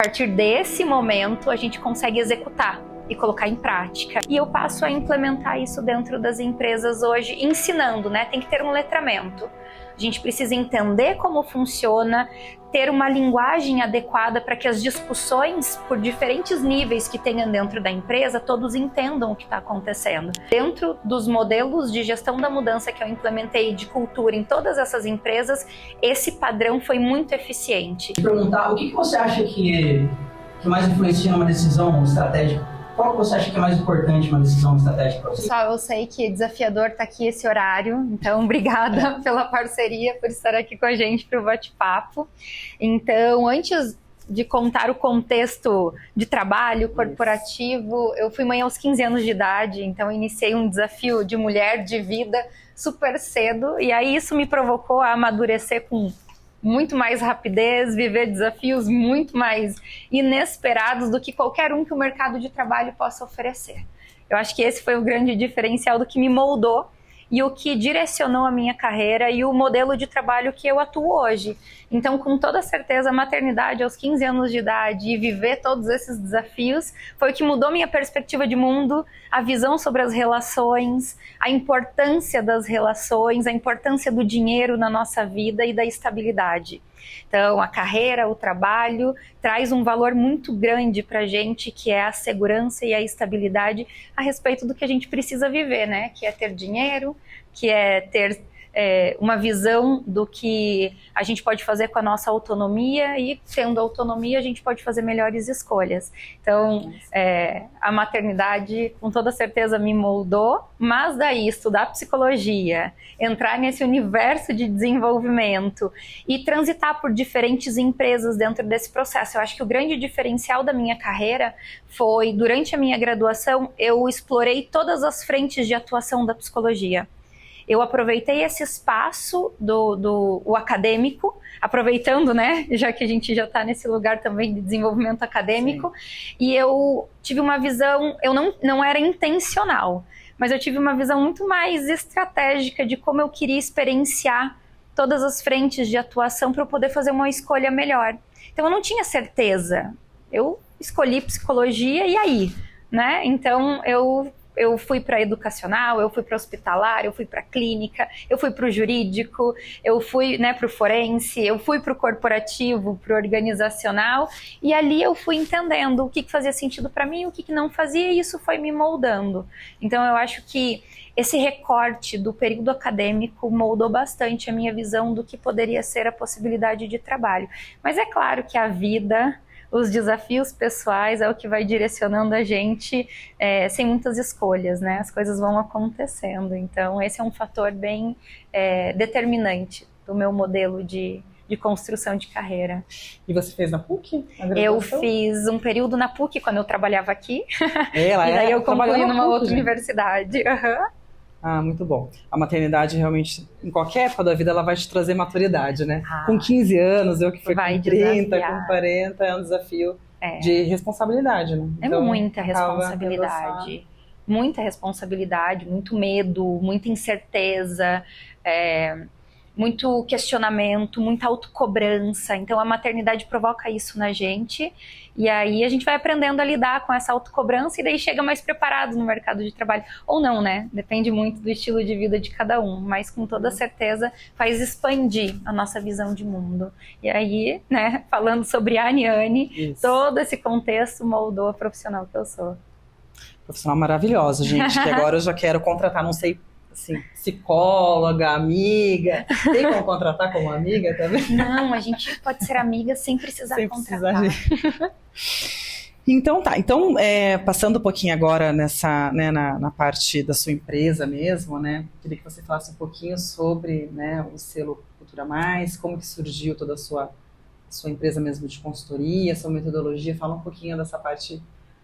A partir desse momento, a gente consegue executar e colocar em prática. E eu passo a implementar isso dentro das empresas hoje, ensinando, né? Tem que ter um letramento. A gente precisa entender como funciona, ter uma linguagem adequada para que as discussões, por diferentes níveis que tenham dentro da empresa, todos entendam o que está acontecendo. Dentro dos modelos de gestão da mudança que eu implementei de cultura em todas essas empresas, esse padrão foi muito eficiente. Perguntar, o que você acha que mais influencia numa decisão estratégica? Qual que você acha que é mais importante uma decisão estratégica para você? Pessoal, eu sei que desafiador está aqui esse horário, então obrigada pela parceria, por estar aqui com a gente para o bate-papo. Então, antes de contar o contexto de trabalho corporativo, eu fui mãe aos 15 anos de idade, então iniciei um desafio de mulher, de vida, super cedo, e aí isso me provocou a amadurecer com muito mais rapidez, viver desafios muito mais inesperados do que qualquer um que o mercado de trabalho possa oferecer. Eu acho que esse foi o grande diferencial do que me moldou e o que direcionou a minha carreira e o modelo de trabalho que eu atuo hoje. Então, com toda certeza, a maternidade aos 15 anos de idade e viver todos esses desafios foi o que mudou minha perspectiva de mundo, a visão sobre as relações, a importância das relações, a importância do dinheiro na nossa vida e da estabilidade. Então, a carreira, o trabalho, traz um valor muito grande para a gente, que é a segurança e a estabilidade a respeito do que a gente precisa viver, né? Que é ter dinheiro, que é ter uma visão do que a gente pode fazer com a nossa autonomia e, tendo autonomia, a gente pode fazer melhores escolhas. Então, a maternidade, com toda certeza, me moldou, mas daí estudar psicologia, entrar nesse universo de desenvolvimento e transitar por diferentes empresas dentro desse processo. Eu acho que o grande diferencial da minha carreira foi, durante a minha graduação, eu explorei todas as frentes de atuação da psicologia. Eu aproveitei esse espaço do acadêmico, aproveitando, né, já que a gente já está nesse lugar também de desenvolvimento acadêmico, sim. E eu tive uma visão, eu não era intencional, mas eu tive uma visão muito mais estratégica de como eu queria experienciar todas as frentes de atuação para eu poder fazer uma escolha melhor. Então eu não tinha certeza, eu escolhi psicologia e aí, né, então eu fui para educacional, eu fui para hospitalar, eu fui para clínica, eu fui para o jurídico, eu fui, né, para o forense, eu fui para o corporativo, para o organizacional, e ali eu fui entendendo o que fazia sentido para mim, o que não fazia, e isso foi me moldando. Então eu acho que esse recorte do período acadêmico moldou bastante a minha visão do que poderia ser a possibilidade de trabalho. Mas é claro que a vida, os desafios pessoais é o que vai direcionando a gente sem muitas escolhas, né? As coisas vão acontecendo. Então, esse é um fator bem determinante do meu modelo de construção de carreira. E você fez na PUC? Eu fiz um período na PUC quando eu trabalhava aqui. E daí eu concluí numa PUC, outra universidade. Uhum. Ah, muito bom. A maternidade realmente, em qualquer época da vida, ela vai te trazer maturidade, né? Com 15 anos, eu que fui com 30, com 40, é um desafio de responsabilidade, né? Então, muita responsabilidade. Muita responsabilidade, muito medo, muita incerteza, muito questionamento, muita autocobrança. Então a maternidade provoca isso na gente e aí a gente vai aprendendo a lidar com essa autocobrança e daí chega mais preparado no mercado de trabalho. Ou não, né? Depende muito do estilo de vida de cada um, mas com toda certeza faz expandir a nossa visão de mundo. E aí, né, falando sobre a Aniane, todo esse contexto moldou a profissional que eu sou. Profissional maravilhosa, gente, que agora eu já quero contratar, não sei, assim, psicóloga, amiga. Tem como contratar como amiga também? Não, a gente pode ser amiga sem precisar contratar. Então tá, passando um pouquinho agora nessa, né, na parte da sua empresa mesmo, né? Queria que você falasse um pouquinho sobre, né, o selo Cultura Mais, como que surgiu toda a sua empresa mesmo de consultoria, sua metodologia. Fala um pouquinho dessa parte,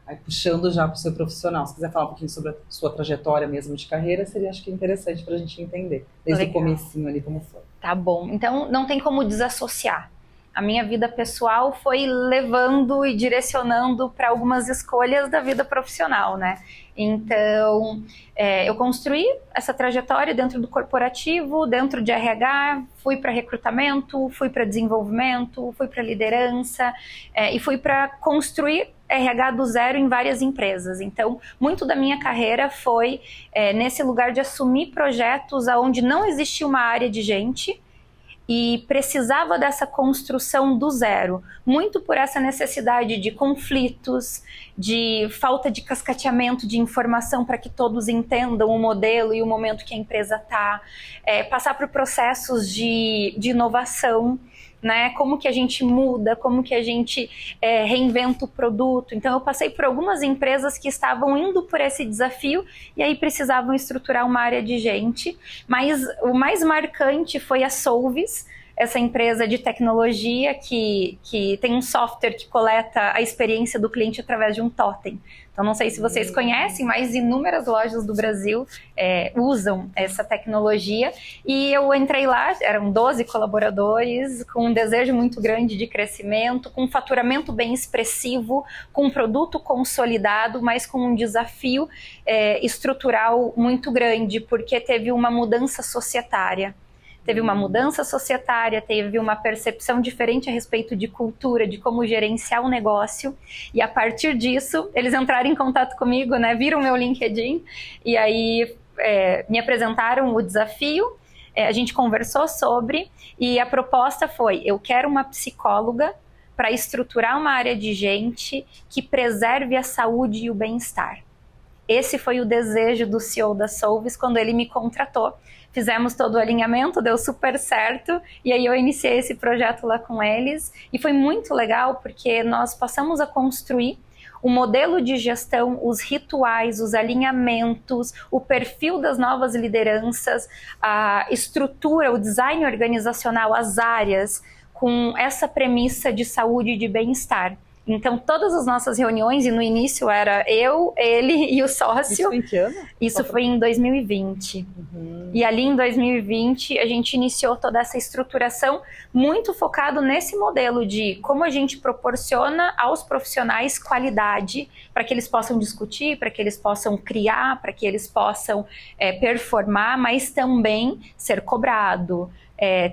aí puxando já para o seu profissional. Se quiser falar um pouquinho sobre a sua trajetória mesmo de carreira, seria, acho que, interessante para a gente entender, desde o comecinho ali, como foi. Tá bom. Então, não tem como desassociar a minha vida pessoal foi levando e direcionando para algumas escolhas da vida profissional, né? Então, eu construí essa trajetória dentro do corporativo, dentro de RH, fui para recrutamento, fui para desenvolvimento, fui para liderança e fui para construir RH do zero em várias empresas. Então, muito da minha carreira foi nesse lugar de assumir projetos onde não existia uma área de gente e precisava dessa construção do zero, muito por essa necessidade de conflitos, de falta de cascateamento de informação para que todos entendam o modelo e o momento que a empresa está, passar por processos de inovação, né? Como que a gente muda, como que a gente reinventa o produto. Então eu passei por algumas empresas que estavam indo por esse desafio e aí precisavam estruturar uma área de gente, mas o mais marcante foi a Solvis, essa empresa de tecnologia que tem um software que coleta a experiência do cliente através de um totem. Então, não sei se vocês conhecem, mas inúmeras lojas do Brasil usam essa tecnologia. E eu entrei lá, eram 12 colaboradores, com um desejo muito grande de crescimento, com um faturamento bem expressivo, com um produto consolidado, mas com um desafio estrutural muito grande, porque teve uma mudança societária. Teve uma mudança societária, teve uma percepção diferente a respeito de cultura, de como gerenciar o negócio. E a partir disso, eles entraram em contato comigo, né? Viram meu LinkedIn e aí me apresentaram o desafio. A gente conversou sobre e a proposta foi: eu quero uma psicóloga para estruturar uma área de gente que preserve a saúde e o bem-estar. Esse foi o desejo do CEO da Solvis quando ele me contratou. Fizemos todo o alinhamento, deu super certo, e aí eu iniciei esse projeto lá com eles, e foi muito legal porque nós passamos a construir o modelo de gestão, os rituais, os alinhamentos, o perfil das novas lideranças, a estrutura, o design organizacional, as áreas, com essa premissa de saúde e de bem-estar. Então, todas as nossas reuniões, e no início era eu, ele e o sócio. Isso foi em que ano? Isso foi em 2020. Uhum. E ali em 2020, a gente iniciou toda essa estruturação muito focado nesse modelo de como a gente proporciona aos profissionais qualidade para que eles possam discutir, para que eles possam criar, para que eles possam performar, mas também ser cobrado.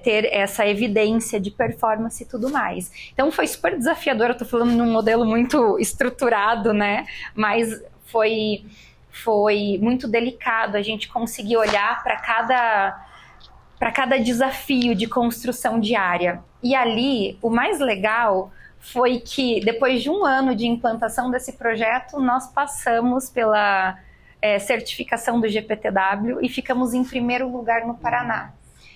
Ter essa evidência de performance e tudo mais. Então foi super desafiador, eu tô falando num modelo muito estruturado, né? Mas foi muito delicado a gente conseguir olhar para cada desafio de construção diária. E ali, o mais legal foi que depois de um ano de implantação desse projeto, nós passamos pela certificação do GPTW e ficamos em primeiro lugar no Paraná.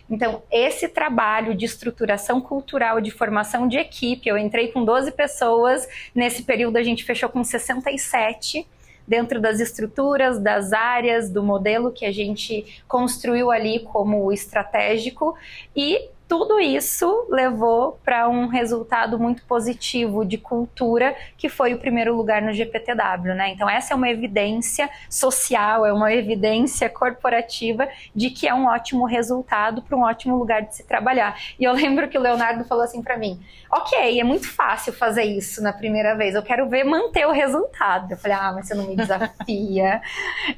Então, esse trabalho de estruturação cultural, de formação de equipe, eu entrei com 12 pessoas, nesse período a gente fechou com 67, dentro das estruturas, das áreas, do modelo que a gente construiu ali como estratégico, e tudo isso levou para um resultado muito positivo de cultura, que foi o primeiro lugar no GPTW, né? Então essa é uma evidência social, é uma evidência corporativa de que é um ótimo resultado para um ótimo lugar de se trabalhar. E eu lembro que o Leonardo falou assim para mim: ok, é muito fácil fazer isso na primeira vez, eu quero ver manter o resultado. Eu falei: mas você não me desafia.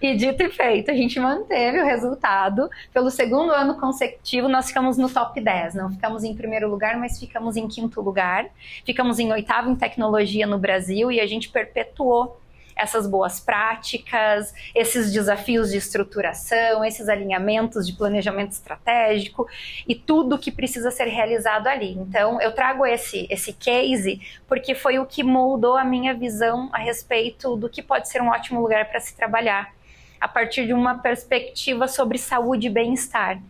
E dito e feito, a gente manteve o resultado. Pelo segundo ano consecutivo, nós ficamos no top 10. Não ficamos em primeiro lugar, mas ficamos em quinto lugar. Ficamos em oitavo em tecnologia no Brasil e a gente perpetuou essas boas práticas, esses desafios de estruturação, esses alinhamentos de planejamento estratégico e tudo que precisa ser realizado ali. Então, eu trago esse case porque foi o que moldou a minha visão a respeito do que pode ser um ótimo lugar para se trabalhar, a partir de uma perspectiva sobre saúde e bem-estar.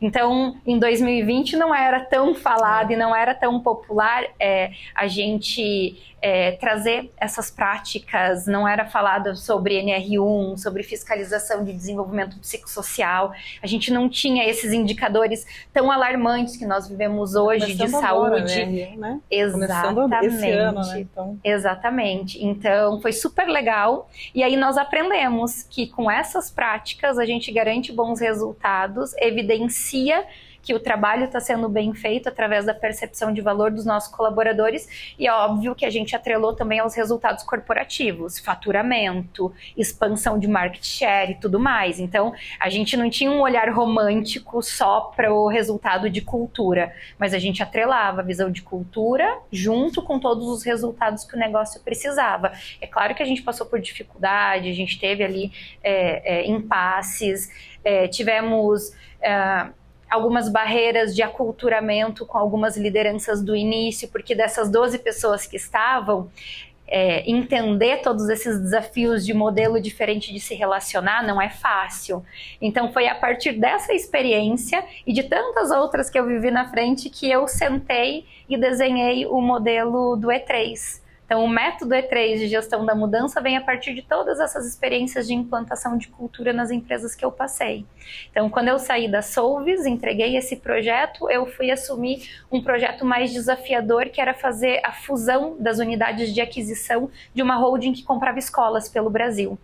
Então, em 2020 não era tão falado e não era tão popular a gente trazer essas práticas, não era falado sobre NR1, sobre fiscalização de desenvolvimento psicossocial, a gente não tinha esses indicadores tão alarmantes que nós vivemos hoje de saúde. Agora, né? Exatamente. Começando esse ano, né? Então... Exatamente. Então, foi super legal. E aí nós aprendemos que com essas práticas a gente garante bons resultados, evidencia que o trabalho está sendo bem feito através da percepção de valor dos nossos colaboradores, e é óbvio que a gente atrelou também aos resultados corporativos, faturamento, expansão de market share e tudo mais. Então, a gente não tinha um olhar romântico só para o resultado de cultura, mas a gente atrelava a visão de cultura junto com todos os resultados que o negócio precisava. É claro que a gente passou por dificuldade, a gente teve ali impasses, tivemos algumas barreiras de aculturamento com algumas lideranças do início, porque dessas 12 pessoas que estavam, entender todos esses desafios de modelo diferente de se relacionar não é fácil. Então foi a partir dessa experiência e de tantas outras que eu vivi na frente que eu sentei e desenhei o modelo do E3. Então o método E3 de gestão da mudança vem a partir de todas essas experiências de implantação de cultura nas empresas que eu passei. Então quando eu saí da Solvis, entreguei esse projeto, eu fui assumir um projeto mais desafiador, que era fazer a fusão das unidades de aquisição de uma holding que comprava escolas pelo Brasil.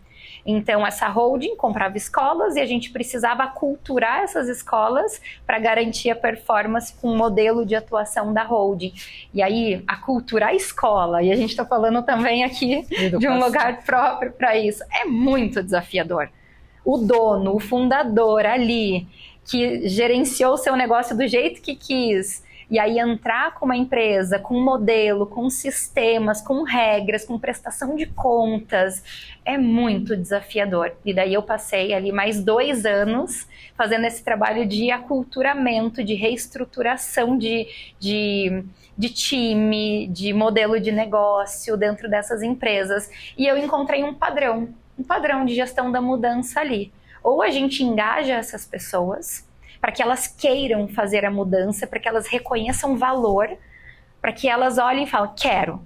Então, essa holding comprava escolas e a gente precisava aculturar essas escolas para garantir a performance com o modelo de atuação da holding. E aí, aculturar a escola, e a gente está falando também aqui de um lugar próprio para isso, é muito desafiador. O dono, o fundador ali, que gerenciou o seu negócio do jeito que quis, e aí entrar com uma empresa, com um modelo, com sistemas, com regras, com prestação de contas, é muito desafiador. E daí eu passei ali mais 2 anos fazendo esse trabalho de aculturamento, de reestruturação de time, de modelo de negócio dentro dessas empresas. E eu encontrei um padrão de gestão da mudança ali. Ou a gente engaja essas pessoas para que elas queiram fazer a mudança, para que elas reconheçam valor, para que elas olhem e falem, quero.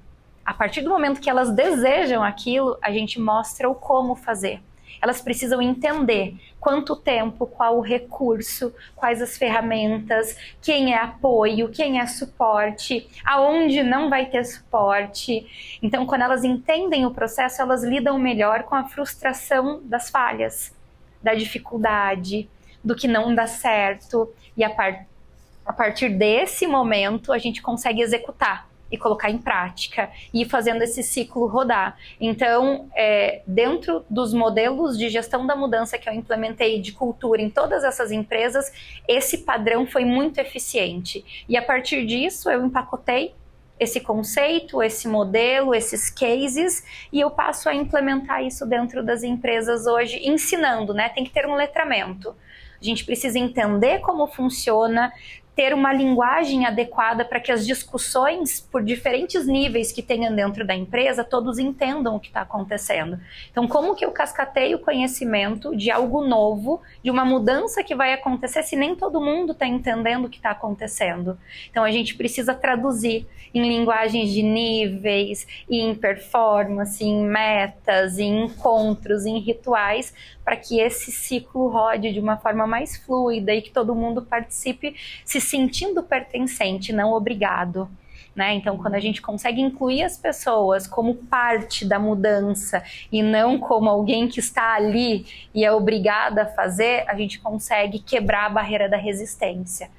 A partir do momento que elas desejam aquilo, a gente mostra o como fazer. Elas precisam entender quanto tempo, qual o recurso, quais as ferramentas, quem é apoio, quem é suporte, aonde não vai ter suporte. Então, quando elas entendem o processo, elas lidam melhor com a frustração das falhas, da dificuldade, do que não dá certo, e a partir desse momento a gente consegue executar e colocar em prática e ir fazendo esse ciclo rodar. Então, dentro dos modelos de gestão da mudança que eu implementei de cultura em todas essas empresas, esse padrão foi muito eficiente. E a partir disso eu empacotei esse conceito, esse modelo, esses cases, e eu passo a implementar isso dentro das empresas hoje, ensinando, né? Tem que ter um letramento. A gente precisa entender como funciona, ter uma linguagem adequada para que as discussões por diferentes níveis que tenham dentro da empresa, todos entendam o que está acontecendo. Então, como que eu cascateio o conhecimento de algo novo, de uma mudança que vai acontecer se nem todo mundo está entendendo o que está acontecendo? Então, a gente precisa traduzir em linguagens de níveis, em performance, em metas, em encontros, em rituais, para que esse ciclo rode de uma forma mais fluida e que todo mundo participe se sentindo pertencente, não obrigado, né? Então, quando a gente consegue incluir as pessoas como parte da mudança e não como alguém que está ali e é obrigada a fazer, a gente consegue quebrar a barreira da resistência.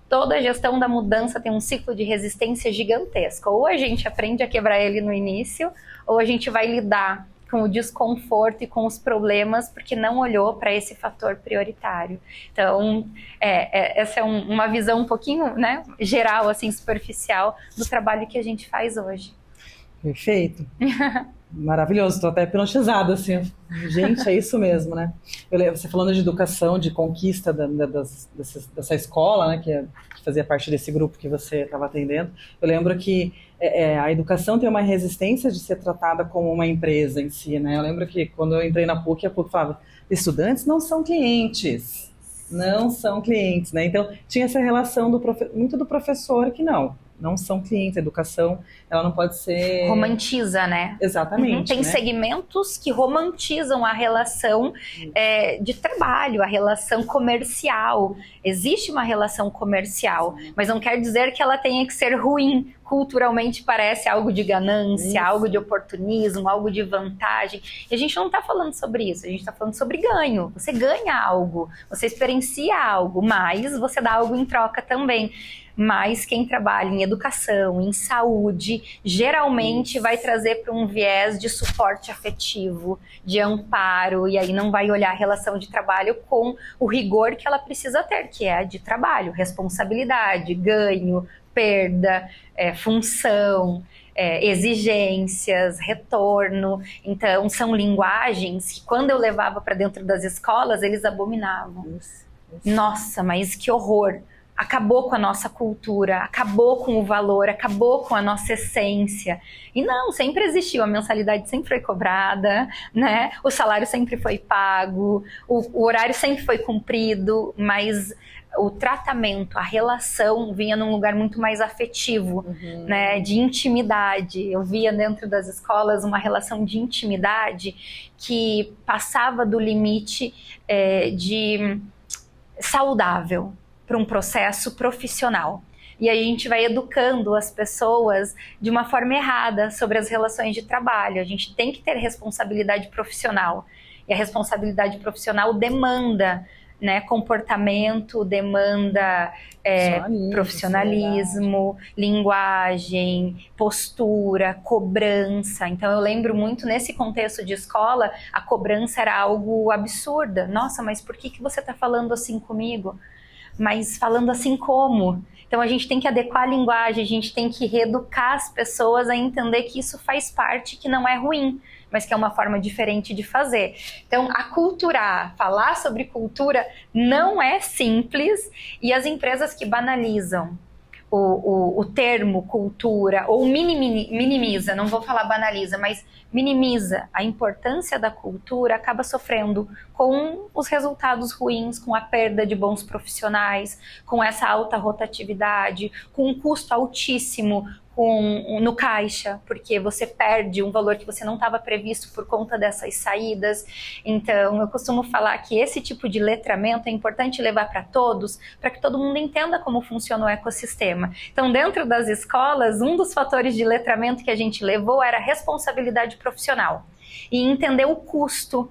Toda a gestão da mudança tem um ciclo de resistência gigantesco. Ou a gente aprende a quebrar ele no início, ou a gente vai lidar com o desconforto e com os problemas porque não olhou para esse fator prioritário. Então, essa é uma visão um pouquinho, né, geral, assim, superficial do trabalho que a gente faz hoje. Perfeito. Maravilhoso, estou até hipnotizada, assim. Gente, é isso mesmo, né? Você falando de educação, de conquista dessa escola, né, que fazia parte desse grupo que você estava atendendo, eu lembro que a educação tem uma resistência de ser tratada como uma empresa em si, né? Eu lembro que quando eu entrei na PUC, a PUC falava, estudantes não são clientes, né? Então, tinha essa relação muito do professor que não são clientes. A educação, ela não pode ser... Romantiza, né? Exatamente. Tem, né, segmentos que romantizam a relação de trabalho, a relação comercial. Existe uma relação comercial, mas não quer dizer que ela tenha que ser ruim culturalmente parece algo de ganância, algo de oportunismo, algo de vantagem. E a gente não está falando sobre isso, a gente está falando sobre ganho. Você ganha algo, você experiencia algo, mas você dá algo em troca também. Mas quem trabalha em educação, em saúde, geralmente vai trazer para um viés de suporte afetivo, de amparo, e aí não vai olhar a relação de trabalho com o rigor que ela precisa ter, que é de trabalho, responsabilidade, ganho, perda, função, exigências, retorno. Então, são linguagens que quando eu levava para dentro das escolas, eles abominavam. Nossa, mas que horror! Acabou com a nossa cultura, acabou com o valor, acabou com a nossa essência. E não, sempre existiu, a mensalidade sempre foi cobrada, né? O salário sempre foi pago, o horário sempre foi cumprido, mas o tratamento, a relação vinha num lugar muito mais afetivo, né? De intimidade. Eu via dentro das escolas uma relação de intimidade que passava do limite de saudável para um processo profissional. E aí a gente vai educando as pessoas de uma forma errada sobre as relações de trabalho. A gente tem que ter responsabilidade profissional. E a responsabilidade profissional demanda, né, comportamento, demanda profissionalismo, linguagem, postura, cobrança. Então eu lembro muito nesse contexto de escola, a cobrança era algo absurda. Nossa, mas por que você está falando assim comigo? Mas falando assim como? Então a gente tem que adequar a linguagem, a gente tem que reeducar as pessoas a entender que isso faz parte, que não é ruim, mas que é uma forma diferente de fazer. Então, aculturar, falar sobre cultura não é simples, e as empresas que banalizam o termo cultura, ou minimiza, não vou falar banaliza, mas minimiza a importância da cultura, acaba sofrendo com os resultados ruins, com a perda de bons profissionais, com essa alta rotatividade, com um custo altíssimo no caixa, porque você perde um valor que você não estava previsto por conta dessas saídas. Então, eu costumo falar que esse tipo de letramento é importante levar para todos, para que todo mundo entenda como funciona o ecossistema. Então, dentro das escolas, um dos fatores de letramento que a gente levou era a responsabilidade profissional. E entender o custo,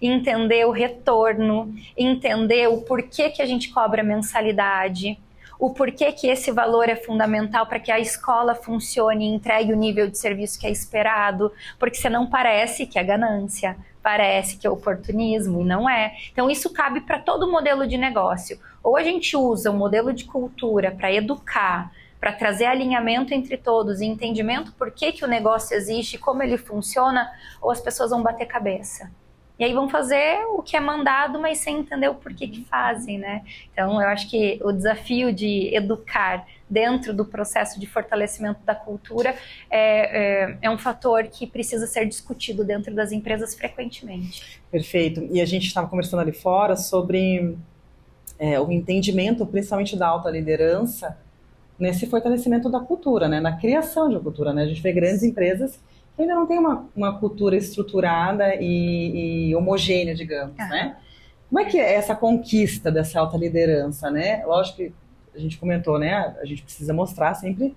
entender o retorno, entender o porquê que a gente cobra mensalidade, o porquê que esse valor é fundamental para que a escola funcione e entregue o nível de serviço que é esperado, porque senão parece que é ganância, parece que é oportunismo, e não é. Então isso cabe para todo modelo de negócio. Ou a gente usa o modelo de cultura para educar, para trazer alinhamento entre todos e entendimento por que o negócio existe, como ele funciona, ou as pessoas vão bater cabeça. E aí vão fazer o que é mandado, mas sem entender o porquê que fazem, né? Então, eu acho que o desafio de educar dentro do processo de fortalecimento da cultura é um fator que precisa ser discutido dentro das empresas frequentemente. Perfeito. E a gente estava conversando ali fora sobre o entendimento, principalmente da alta liderança, nesse fortalecimento da cultura, né? Na criação de cultura, né? A gente vê grandes empresas que ainda não tem uma cultura estruturada e homogênea, digamos, né? Como é que é essa conquista dessa alta liderança, né? Lógico que a gente comentou, né? A gente precisa mostrar sempre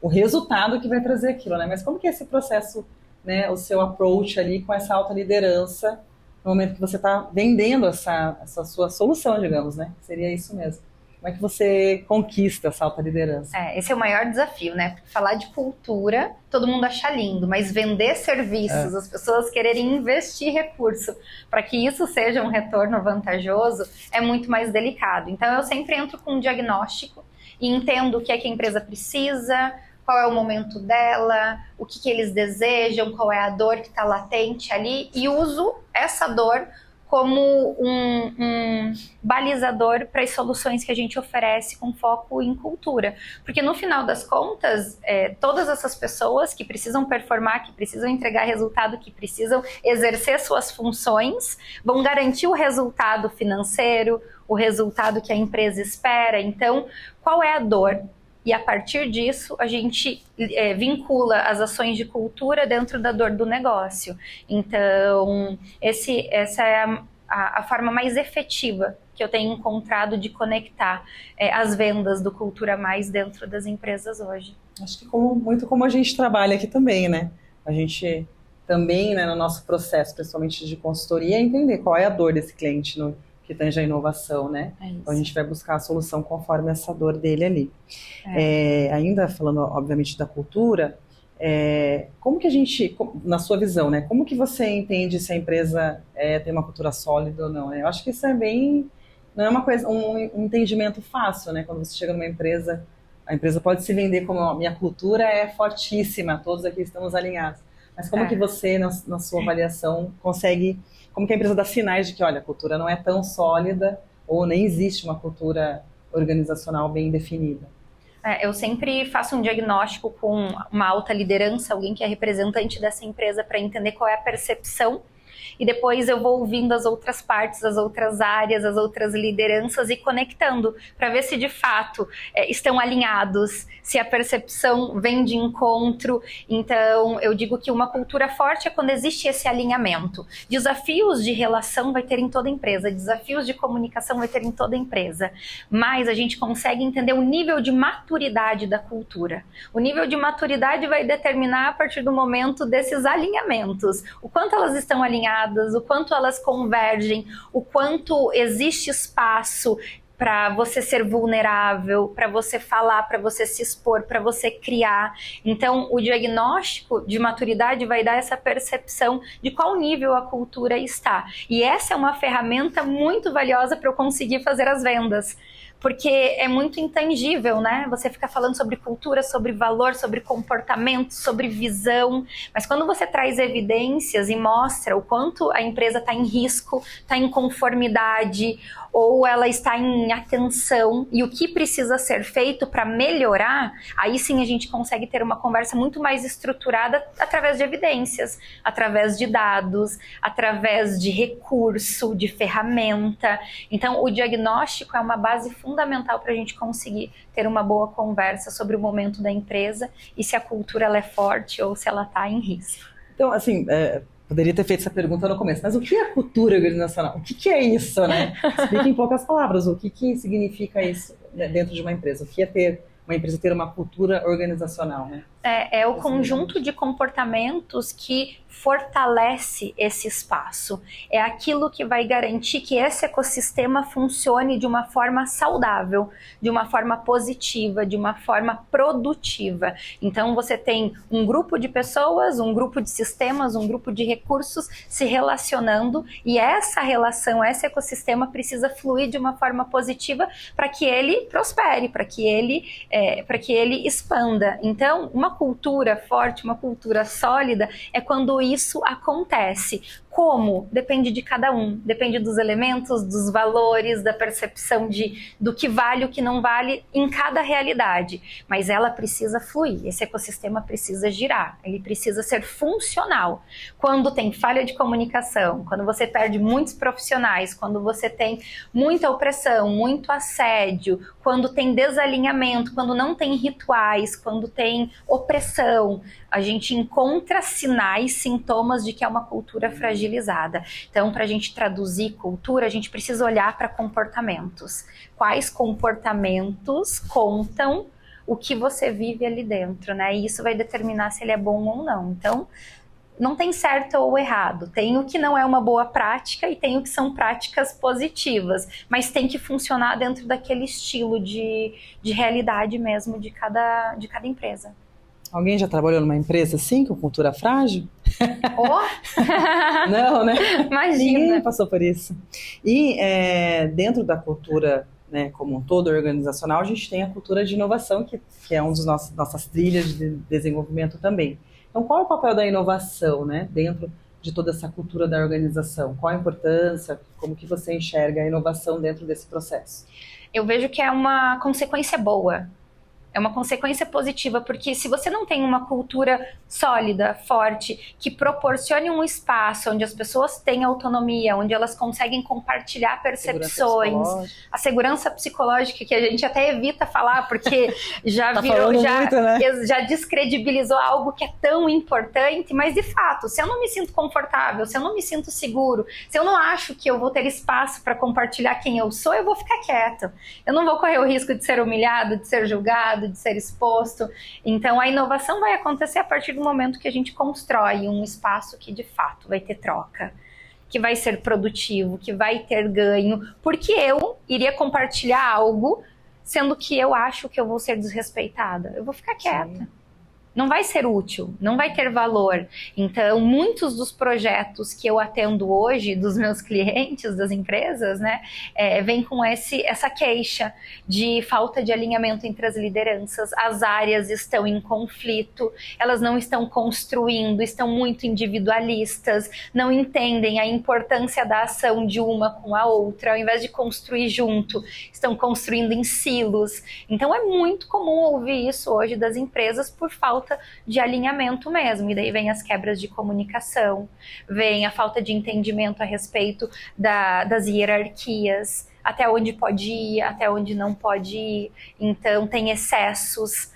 o resultado que vai trazer aquilo, né? Mas como que é esse processo, né? O seu approach ali com essa alta liderança no momento que você está vendendo essa sua solução, digamos, né? Seria isso mesmo. Como é que você conquista essa alta liderança? Esse é o maior desafio, né? Porque falar de cultura, todo mundo acha lindo, mas vender serviços, as pessoas quererem investir recurso para que isso seja um retorno vantajoso, é muito mais delicado. Então, eu sempre entro com um diagnóstico e entendo o que é que a empresa precisa, qual é o momento dela, o que eles desejam, qual é a dor que está latente ali, e uso essa dor como um balizador para as soluções que a gente oferece com foco em cultura. Porque no final das contas, todas essas pessoas que precisam performar, que precisam entregar resultado, que precisam exercer suas funções, vão garantir o resultado financeiro, o resultado que a empresa espera. Então, qual é a dor? E a partir disso, a gente vincula as ações de cultura dentro da dor do negócio. Então, essa é a forma mais efetiva que eu tenho encontrado de conectar as vendas do Cultura Mais dentro das empresas hoje. Acho que muito como a gente trabalha aqui também, né? A gente também, né, no nosso processo, principalmente de consultoria, é entender qual é a dor desse cliente que tange a inovação, né? Então a gente vai buscar a solução conforme essa dor dele ali. Ainda falando, obviamente, da cultura, como que a gente, na sua visão, né? Como que você entende se a empresa tem uma cultura sólida ou não? Né? Eu acho que isso não é uma coisa, um entendimento fácil, né? Quando você chega numa empresa, a empresa pode se vender como a minha cultura é fortíssima, todos aqui estamos alinhados. Mas como que você, na sua avaliação, consegue, como que a empresa dá sinais de que, olha, a cultura não é tão sólida ou nem existe uma cultura organizacional bem definida? Eu sempre faço um diagnóstico com uma alta liderança, alguém que é representante dessa empresa, para entender qual é a percepção. E depois eu vou ouvindo as outras partes, as outras áreas, as outras lideranças e conectando para ver se de fato estão alinhados, se a percepção vem de encontro. Então eu digo que uma cultura forte é quando existe esse alinhamento. Desafios de relação vai ter em toda empresa, desafios de comunicação vai ter em toda empresa, mas a gente consegue entender o nível de maturidade da cultura. O nível de maturidade vai determinar a partir do momento desses alinhamentos, o quanto elas estão alinhadas, o quanto elas convergem, o quanto existe espaço para você ser vulnerável, para você falar, para você se expor, para você criar. Então, o diagnóstico de maturidade vai dar essa percepção de qual nível a cultura está. E essa é uma ferramenta muito valiosa para eu conseguir fazer as vendas. Porque é muito intangível, né? Você fica falando sobre cultura, sobre valor, sobre comportamento, sobre visão. Mas quando você traz evidências e mostra o quanto a empresa está em risco, está em conformidade, ou ela está em atenção e o que precisa ser feito para melhorar, aí sim a gente consegue ter uma conversa muito mais estruturada através de evidências, através de dados, através de recurso, de ferramenta. Então, o diagnóstico é uma base fundamental para a gente conseguir ter uma boa conversa sobre o momento da empresa e se a cultura ela é forte ou se ela está em risco. Então, assim, poderia ter feito essa pergunta no começo, mas o que é cultura organizacional? O que é isso, né? Explica em poucas palavras, o que significa isso dentro de uma empresa? O que é uma empresa ter uma cultura organizacional, né? É o conjunto de comportamentos que fortalece esse espaço. É aquilo que vai garantir que esse ecossistema funcione de uma forma saudável, de uma forma positiva, de uma forma produtiva. Então você tem um grupo de pessoas, um grupo de sistemas, um grupo de recursos se relacionando e essa relação, esse ecossistema precisa fluir de uma forma positiva para que ele prospere, para que ele expanda. Então, uma cultura forte, uma cultura sólida é quando isso acontece. Como? Depende de cada um, depende dos elementos, dos valores, da percepção do que vale e o que não vale em cada realidade. Mas ela precisa fluir, esse ecossistema precisa girar, ele precisa ser funcional. Quando tem falha de comunicação, quando você perde muitos profissionais, quando você tem muita opressão, muito assédio, quando tem desalinhamento, quando não tem rituais, quando tem opressão, a gente encontra sinais, sintomas de que é uma cultura fragilizada. Então, para a gente traduzir cultura, a gente precisa olhar para comportamentos. Quais comportamentos contam o que você vive ali dentro, né? E isso vai determinar se ele é bom ou não. Então, não tem certo ou errado. Tem o que não é uma boa prática e tem o que são práticas positivas. Mas tem que funcionar dentro daquele estilo de realidade mesmo de cada empresa. Alguém já trabalhou numa empresa assim, com cultura frágil? Oh! Não, né? Imagina. Ninguém passou por isso. E dentro da cultura, né, como um todo organizacional, a gente tem a cultura de inovação, que é uma das nossas trilhas de desenvolvimento também. Então, qual é o papel da inovação, né, dentro de toda essa cultura da organização? Qual a importância? Como que você enxerga a inovação dentro desse processo? Eu vejo que é uma consequência boa. É uma consequência positiva, porque se você não tem uma cultura sólida, forte, que proporcione um espaço onde as pessoas têm autonomia, onde elas conseguem compartilhar percepções, a segurança psicológica, que a gente até evita falar, porque já já descredibilizou algo que é tão importante, mas de fato, se eu não me sinto confortável, se eu não me sinto seguro, se eu não acho que eu vou ter espaço para compartilhar quem eu sou, eu vou ficar quieto. Eu não vou correr o risco de ser humilhado, de ser julgado, mercado, de ser exposto. Então, a inovação vai acontecer a partir do momento que a gente constrói um espaço que, de fato, vai ter troca, que vai ser produtivo, que vai ter ganho, porque eu iria compartilhar algo, sendo que eu acho que eu vou ser desrespeitada. Eu vou ficar quieta. Sim. Não vai ser útil, não vai ter valor. Então, muitos dos projetos que eu atendo hoje, dos meus clientes, das empresas, né, vem com essa queixa de falta de alinhamento entre as lideranças. As áreas estão em conflito, elas não estão construindo, estão muito individualistas, não entendem a importância da ação de uma com a outra. Ao invés de construir junto, estão construindo em silos. Então, é muito comum ouvir isso hoje das empresas por falta de alinhamento mesmo, e daí vem as quebras de comunicação, vem a falta de entendimento a respeito das hierarquias, até onde pode ir, até onde não pode ir, então tem excessos,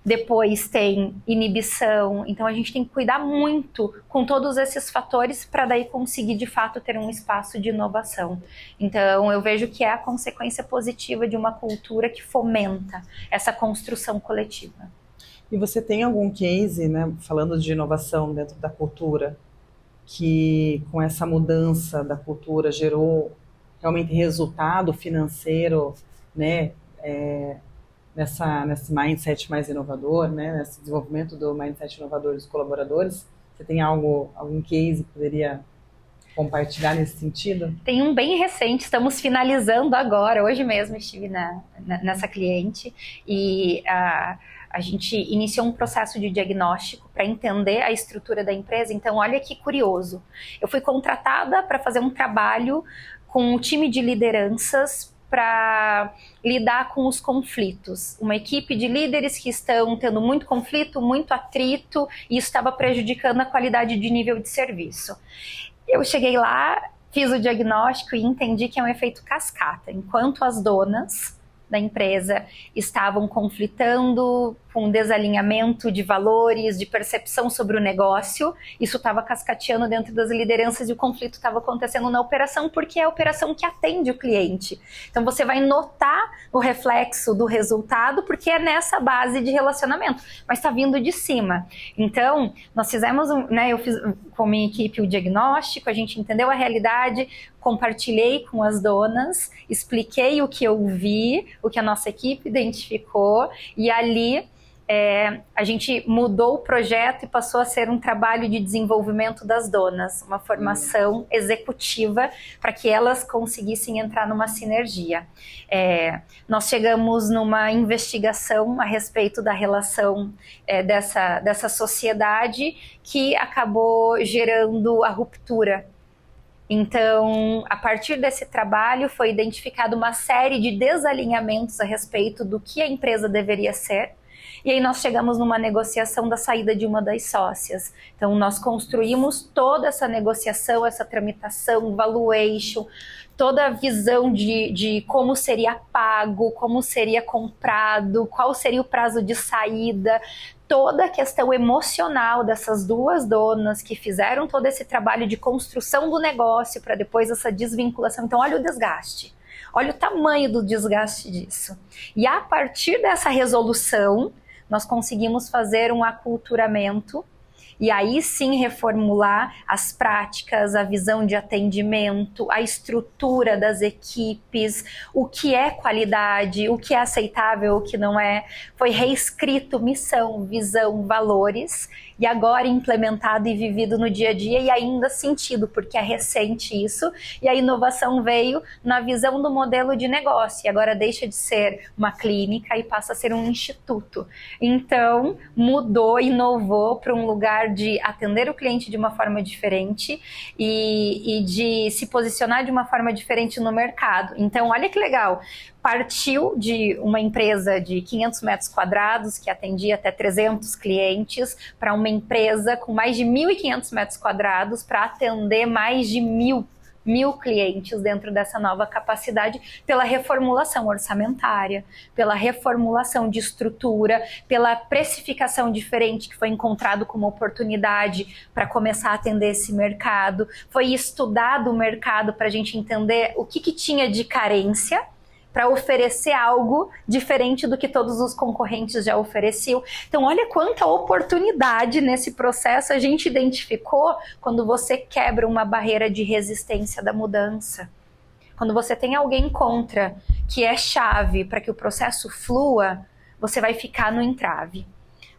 depois tem inibição, então a gente tem que cuidar muito com todos esses fatores para daí conseguir de fato ter um espaço de inovação. Então eu vejo que é a consequência positiva de uma cultura que fomenta essa construção coletiva. E você tem algum case, né, falando de inovação dentro da cultura, que com essa mudança da cultura gerou realmente resultado financeiro, né, nesse mindset mais inovador, né, nesse desenvolvimento do mindset inovador dos colaboradores? Você tem algum case que poderia compartilhar nesse sentido? Tem um bem recente, estamos finalizando agora, hoje mesmo estive nessa cliente, e a gente iniciou um processo de diagnóstico para entender a estrutura da empresa. Então, olha que curioso. Eu fui contratada para fazer um trabalho com um time de lideranças para lidar com os conflitos. Uma equipe de líderes que estão tendo muito conflito, muito atrito, e isso estava prejudicando a qualidade de nível de serviço. Eu cheguei lá, fiz o diagnóstico e entendi que é um efeito cascata. Enquanto as donas da empresa estavam conflitando com desalinhamento de valores, de percepção sobre o negócio, isso estava cascateando dentro das lideranças e o conflito estava acontecendo na operação, porque é a operação que atende o cliente. Então você vai notar o reflexo do resultado, porque é nessa base de relacionamento, mas está vindo de cima. Então, nós fizemos, eu fiz com a minha equipe o diagnóstico, a gente entendeu a realidade, compartilhei com as donas, expliquei o que eu vi, o que a nossa equipe identificou, e ali a gente mudou o projeto e passou a ser um trabalho de desenvolvimento das donas, uma formação executiva para que elas conseguissem entrar numa sinergia. Nós chegamos numa investigação a respeito da relação dessa sociedade que acabou gerando a ruptura. Então, a partir desse trabalho foi identificada uma série de desalinhamentos a respeito do que a empresa deveria ser. E aí nós chegamos numa negociação da saída de uma das sócias. Então nós construímos toda essa negociação, essa tramitação, valuation, toda a visão de como seria pago, como seria comprado, qual seria o prazo de saída, toda a questão emocional dessas duas donas que fizeram todo esse trabalho de construção do negócio para depois essa desvinculação. Então olha o desgaste, olha o tamanho do desgaste disso. E a partir dessa resolução, nós conseguimos fazer um aculturamento e aí sim reformular as práticas, a visão de atendimento, a estrutura das equipes, o que é qualidade, o que é aceitável, o que não é. Foi reescrito missão, visão, valores e agora implementado e vivido no dia a dia e ainda sentido, porque é recente isso, e a inovação veio na visão do modelo de negócio, e agora deixa de ser uma clínica e passa a ser um instituto. Então, mudou, inovou para um lugar de atender o cliente de uma forma diferente e de se posicionar de uma forma diferente no mercado. Então, olha que legal. Partiu de uma empresa de 500 metros quadrados, que atendia até 300 clientes, para uma empresa com mais de 1.500 metros quadrados, para atender mais de 1.000 clientes dentro dessa nova capacidade, pela reformulação orçamentária, pela reformulação de estrutura, pela precificação diferente que foi encontrado como oportunidade para começar a atender esse mercado. Foi estudado o mercado para a gente entender o que tinha de carência, para oferecer algo diferente do que todos os concorrentes já ofereciam. Então, olha quanta oportunidade nesse processo a gente identificou quando você quebra uma barreira de resistência da mudança. Quando você tem alguém contra, que é chave para que o processo flua, você vai ficar no entrave.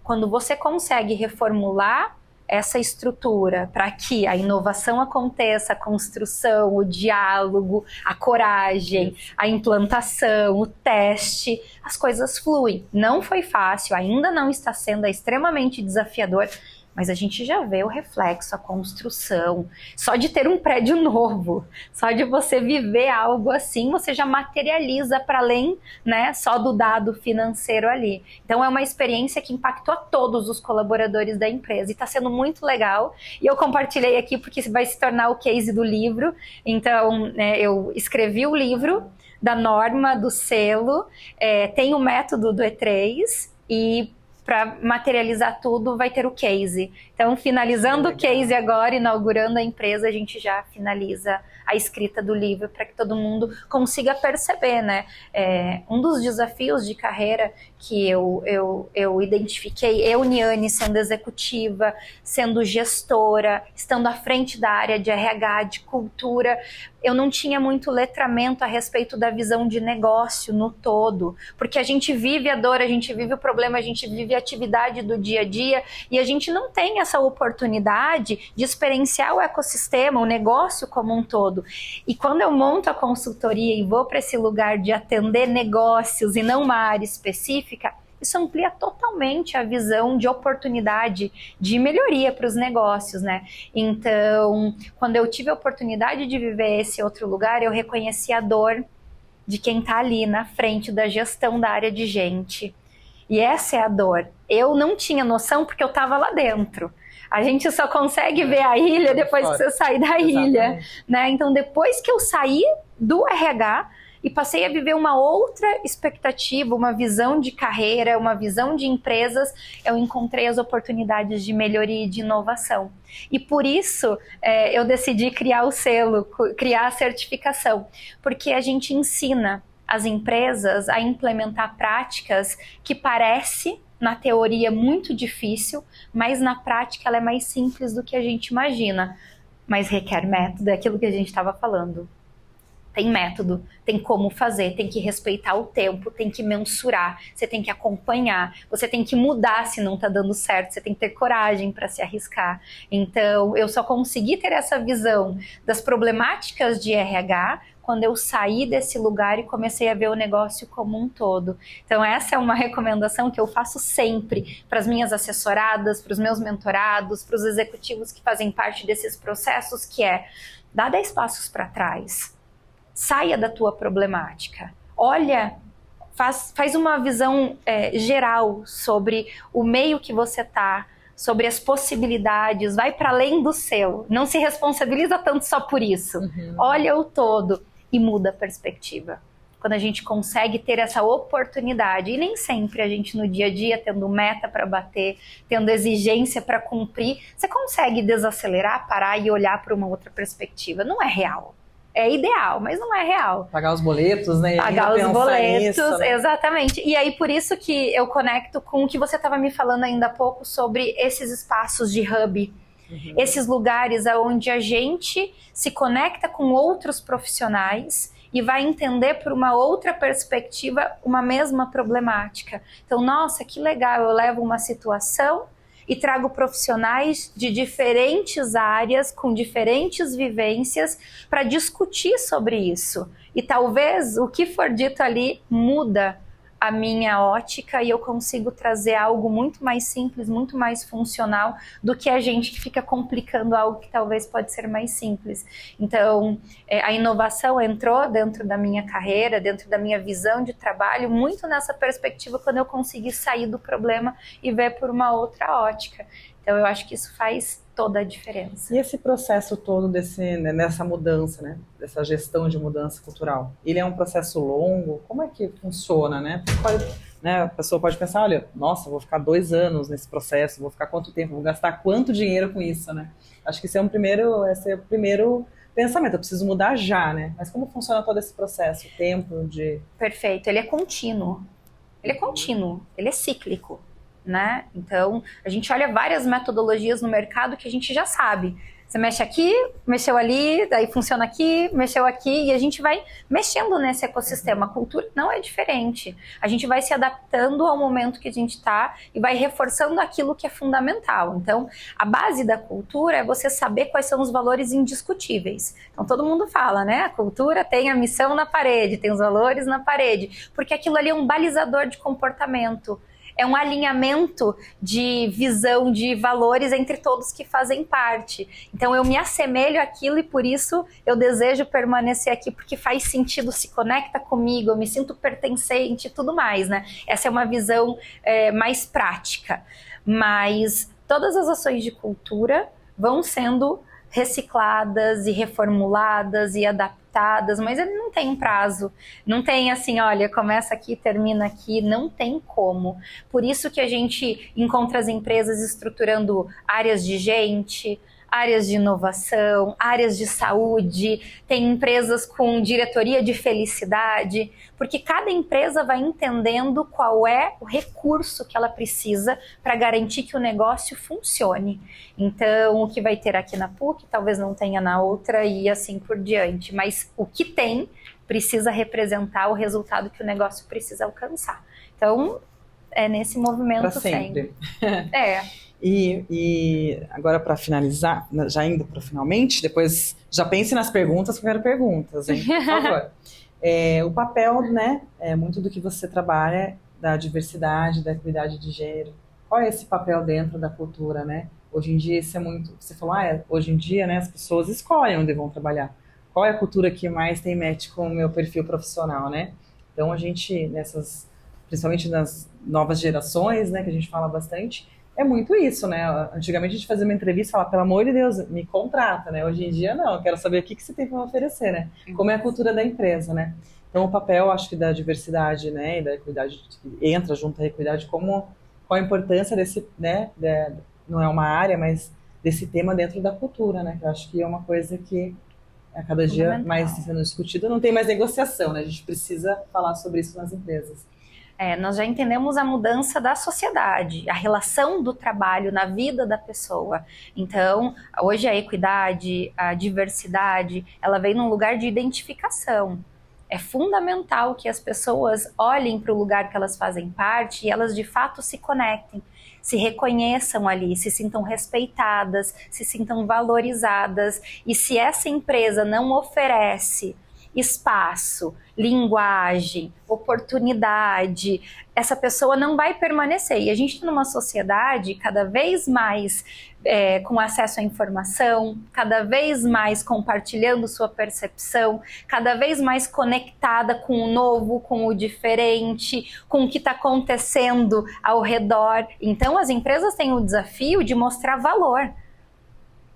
Quando você consegue reformular essa estrutura para que a inovação aconteça, a construção, o diálogo, a coragem, a implantação, o teste, as coisas fluem. Não foi fácil, ainda não está sendo, é extremamente desafiador, mas a gente já vê o reflexo, a construção. Só de ter um prédio novo, só de você viver algo assim, você já materializa para além, né, só do dado financeiro ali. Então é uma experiência que impactou a todos os colaboradores da empresa e está sendo muito legal. E eu compartilhei aqui porque vai se tornar o case do livro. Então, eu escrevi o livro da norma, do selo, tem o método do E3 e para materializar tudo, vai ter o case. Então, finalizando o case agora, inaugurando a empresa, a gente já finaliza a escrita do livro para que todo mundo consiga perceber, né? Um dos desafios de carreira que eu identifiquei, eu, Niane, sendo executiva, sendo gestora, estando à frente da área de RH, de cultura, eu não tinha muito letramento a respeito da visão de negócio no todo, porque a gente vive a dor, a gente vive o problema, a gente vive a atividade do dia a dia e a gente não tem essa oportunidade de experienciar o ecossistema, o negócio como um todo. E quando eu monto a consultoria e vou para esse lugar de atender negócios e não uma área específica, isso amplia totalmente a visão de oportunidade de melhoria para os negócios, né? Então, quando eu tive a oportunidade de viver esse outro lugar, eu reconheci a dor de quem está ali na frente da gestão da área de gente. E essa é a dor. Eu não tinha noção porque eu estava lá dentro. A gente só consegue ver a ilha depois que você sair da ilha, né? Então, depois que eu saí do RH e passei a viver uma outra expectativa, uma visão de carreira, uma visão de empresas, eu encontrei as oportunidades de melhoria e de inovação. E por isso eu decidi criar o selo, criar a certificação, porque a gente ensina as empresas a implementar práticas que parece, na teoria, muito difícil, mas na prática ela é mais simples do que a gente imagina. Mas requer método, é aquilo que a gente estava falando. Tem método, tem como fazer, tem que respeitar o tempo, tem que mensurar, você tem que acompanhar, você tem que mudar se não está dando certo, você tem que ter coragem para se arriscar. Então, eu só consegui ter essa visão das problemáticas de RH quando eu saí desse lugar e comecei a ver o negócio como um todo. Então, essa é uma recomendação que eu faço sempre para as minhas assessoradas, para os meus mentorados, para os executivos que fazem parte desses processos, que é dar 10 passos para trás. Saia da tua problemática. Olha, faz uma visão geral sobre o meio que você está, sobre as possibilidades, vai para além do seu. Não se responsabiliza tanto só por isso. Olha o todo e muda a perspectiva. Quando a gente consegue ter essa oportunidade, e nem sempre a gente no dia a dia, tendo meta para bater, tendo exigência para cumprir, você consegue desacelerar, parar e olhar para uma outra perspectiva. Não é real. É ideal, mas não é real. Pagar os boletos, né? Pagar os boletos, nisso, né? Exatamente. E aí, por isso que eu conecto com o que você estava me falando ainda há pouco sobre esses espaços de hub. Esses lugares onde a gente se conecta com outros profissionais e vai entender por uma outra perspectiva uma mesma problemática. Então, nossa, que legal, eu levo uma situação e trago profissionais de diferentes áreas, com diferentes vivências, para discutir sobre isso. E talvez o que for dito ali muda a minha ótica e eu consigo trazer algo muito mais simples, muito mais funcional do que a gente que fica complicando algo que talvez pode ser mais simples. Então, a inovação entrou dentro da minha carreira, dentro da minha visão de trabalho, muito nessa perspectiva quando eu consegui sair do problema e ver por uma outra ótica. Então, eu acho que isso faz toda a diferença. E esse processo todo nessa mudança, né? Dessa gestão de mudança cultural, ele é um processo longo? Como é que funciona, né? A pessoa pode pensar, olha, nossa, vou ficar 2 anos nesse processo, vou ficar quanto tempo, vou gastar quanto dinheiro com isso, né? Acho que esse é o primeiro pensamento, eu preciso mudar já, né? Mas como funciona todo esse processo, o tempo de... Perfeito, ele é contínuo. Ele é contínuo, ele é cíclico, né? Então, a gente olha várias metodologias no mercado que a gente já sabe. Você mexe aqui, mexeu ali, daí funciona aqui, mexeu aqui, e a gente vai mexendo nesse ecossistema. A cultura não é diferente. A gente vai se adaptando ao momento que a gente está e vai reforçando aquilo que é fundamental. Então, a base da cultura é você saber quais são os valores indiscutíveis. Então, todo mundo fala, né? A cultura tem a missão na parede, tem os valores na parede, porque aquilo ali é um balizador de comportamento. É um alinhamento de visão, de valores entre todos que fazem parte. Então, eu me assemelho àquilo e, por isso, eu desejo permanecer aqui, porque faz sentido, se conecta comigo, eu me sinto pertencente e tudo mais, né? Essa é uma visão mais prática. Mas todas as ações de cultura vão sendo recicladas e reformuladas e adaptadas, mas ele não tem um prazo, não tem assim, olha, começa aqui, termina aqui, não tem como. Por isso que a gente encontra as empresas estruturando áreas de gente, áreas de inovação, áreas de saúde, tem empresas com diretoria de felicidade, porque cada empresa vai entendendo qual é o recurso que ela precisa para garantir que o negócio funcione. Então, o que vai ter aqui na PUC, talvez não tenha na outra e assim por diante, mas o que tem precisa representar o resultado que o negócio precisa alcançar. Então, é nesse movimento pra sempre. E agora, para finalizar, já indo para finalmente, depois já pense nas perguntas, que eu quero perguntas, hein? Por favor. O papel, né, muito do que você trabalha, da diversidade, da equidade de gênero. Qual é esse papel dentro da cultura, né? Hoje em dia, isso é muito... Você falou, hoje em dia, né, as pessoas escolhem onde vão trabalhar. Qual é a cultura que mais tem match com o meu perfil profissional, né? Então, a gente, principalmente nas novas gerações, né, que a gente fala bastante, é muito isso, né? Antigamente a gente fazia uma entrevista e falava, pelo amor de Deus, me contrata, né? Hoje em dia não, eu quero saber o que você tem para me oferecer, né? Como é a cultura da empresa, né? Então o papel, acho que da diversidade, né, e da equidade, que entra junto à equidade, qual a importância desse, né, não é uma área, mas desse tema dentro da cultura, né? Que eu acho que é uma coisa que a cada dia mais sendo discutida, não tem mais negociação, né? A gente precisa falar sobre isso nas empresas. Nós já entendemos a mudança da sociedade, a relação do trabalho na vida da pessoa. Então, hoje a equidade, a diversidade, ela vem num lugar de identificação. É fundamental que as pessoas olhem para o lugar que elas fazem parte e elas de fato se conectem, se reconheçam ali, se sintam respeitadas, se sintam valorizadas. E se essa empresa não oferece espaço, linguagem, oportunidade, essa pessoa não vai permanecer. E a gente está numa sociedade cada vez mais com acesso à informação, cada vez mais compartilhando sua percepção, cada vez mais conectada com o novo, com o diferente, com o que está acontecendo ao redor. Então, as empresas têm o desafio de mostrar valor.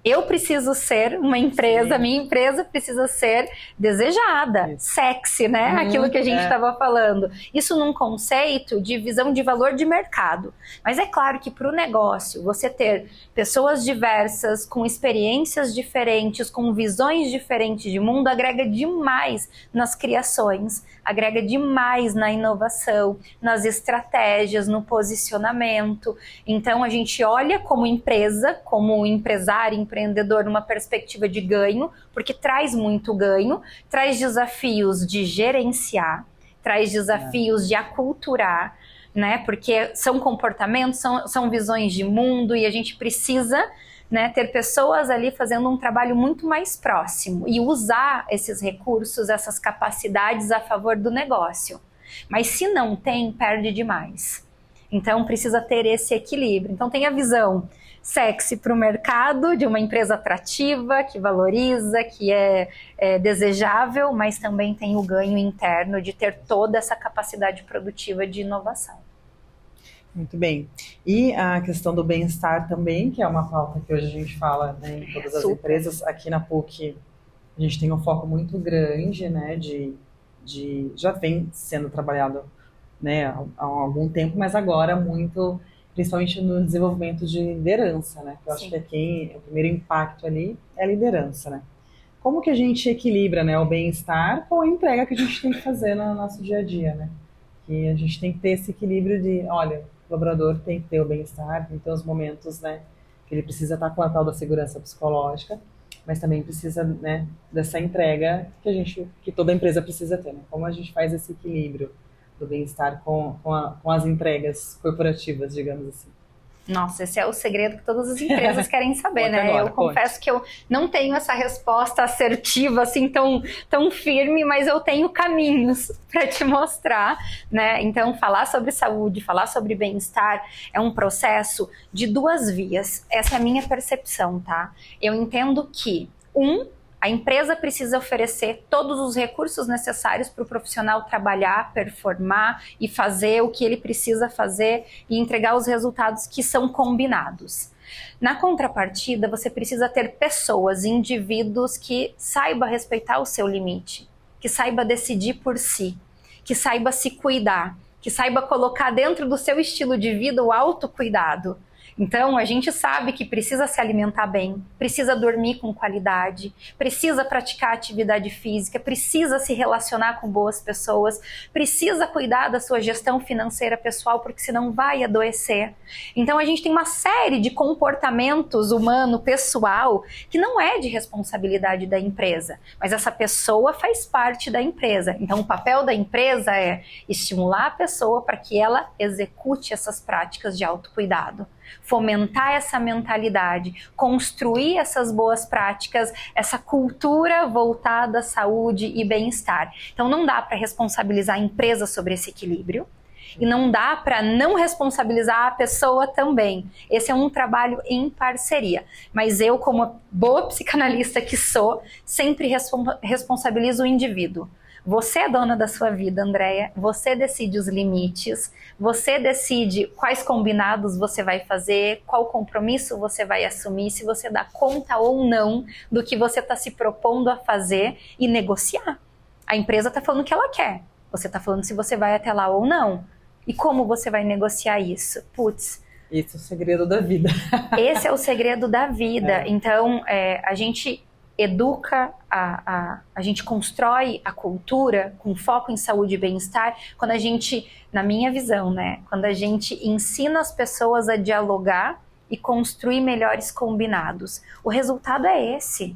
Eu preciso ser uma empresa, minha empresa precisa ser desejada, sexy, né? Aquilo que a gente estava falando. Isso num conceito de visão de valor de mercado. Mas é claro que para o negócio, você ter pessoas diversas, com experiências diferentes, com visões diferentes de mundo, agrega demais nas criações, agrega demais na inovação, nas estratégias, no posicionamento. Então, a gente olha como empresa, como empresário, empreendedor, numa perspectiva de ganho, porque traz muito ganho, traz desafios de gerenciar, traz desafios de aculturar, né? Porque são comportamentos, são visões de mundo e a gente precisa, né, ter pessoas ali fazendo um trabalho muito mais próximo e usar esses recursos, essas capacidades a favor do negócio. Mas se não tem, perde demais. Então precisa ter esse equilíbrio. Então tem a visão sexy para o mercado, de uma empresa atrativa, que valoriza, que é desejável, mas também tem o ganho interno de ter toda essa capacidade produtiva de inovação. Muito bem. E a questão do bem-estar também, que é uma pauta que hoje a gente fala, né, em todas as empresas. Aqui na PUC a gente tem um foco muito grande, né, já vem sendo trabalhado, né, há algum tempo, mas agora muito, principalmente no desenvolvimento de liderança, né, que eu acho que aqui o primeiro impacto ali é a liderança, né. como que a gente equilibra, né, o bem-estar com a entrega que a gente tem que fazer no nosso dia a dia, né? Que a gente tem que ter esse equilíbrio de, olha, o colaborador tem que ter o bem-estar, tem que ter os momentos, né, que ele precisa estar com a tal da segurança psicológica, mas também precisa, né, dessa entrega que toda empresa precisa ter, né? Como a gente faz esse equilíbrio do bem-estar com as entregas corporativas, digamos assim. Nossa, esse é o segredo que todas as empresas querem saber, né? Agora, eu confesso que eu não tenho essa resposta assertiva, assim, tão firme, mas eu tenho caminhos para te mostrar, né? Então, falar sobre saúde, falar sobre bem-estar é um processo de duas vias. Essa é a minha percepção, tá? Eu entendo que, a empresa precisa oferecer todos os recursos necessários para o profissional trabalhar, performar e fazer o que ele precisa fazer e entregar os resultados que são combinados. Na contrapartida, você precisa ter pessoas, indivíduos que saibam respeitar o seu limite, que saiba decidir por si, que saiba se cuidar, que saiba colocar dentro do seu estilo de vida o autocuidado. Então, a gente sabe que precisa se alimentar bem, precisa dormir com qualidade, precisa praticar atividade física, precisa se relacionar com boas pessoas, precisa cuidar da sua gestão financeira pessoal, porque senão vai adoecer. Então, a gente tem uma série de comportamentos humano, pessoal, que não é de responsabilidade da empresa, mas essa pessoa faz parte da empresa. Então, o papel da empresa é estimular a pessoa para que ela execute essas práticas de autocuidado. Fomentar essa mentalidade, construir essas boas práticas, essa cultura voltada à saúde e bem-estar. Então não dá para responsabilizar a empresa sobre esse equilíbrio e não dá para não responsabilizar a pessoa também. Esse é um trabalho em parceria. Mas eu, como boa psicanalista que sou, sempre responsabilizo o indivíduo. Você é dona da sua vida, Andréia, você decide os limites, você decide quais combinados você vai fazer, qual compromisso você vai assumir, se você dá conta ou não do que você está se propondo a fazer e negociar. A empresa está falando o que ela quer, você está falando se você vai até lá ou não. E como você vai negociar isso? Putz. Esse é o segredo da vida. Esse é o segredo da vida. Então, a gente educa, a gente constrói a cultura com foco em saúde e bem-estar quando a gente, na minha visão, né, quando a gente ensina as pessoas a dialogar e construir melhores combinados. O resultado é esse.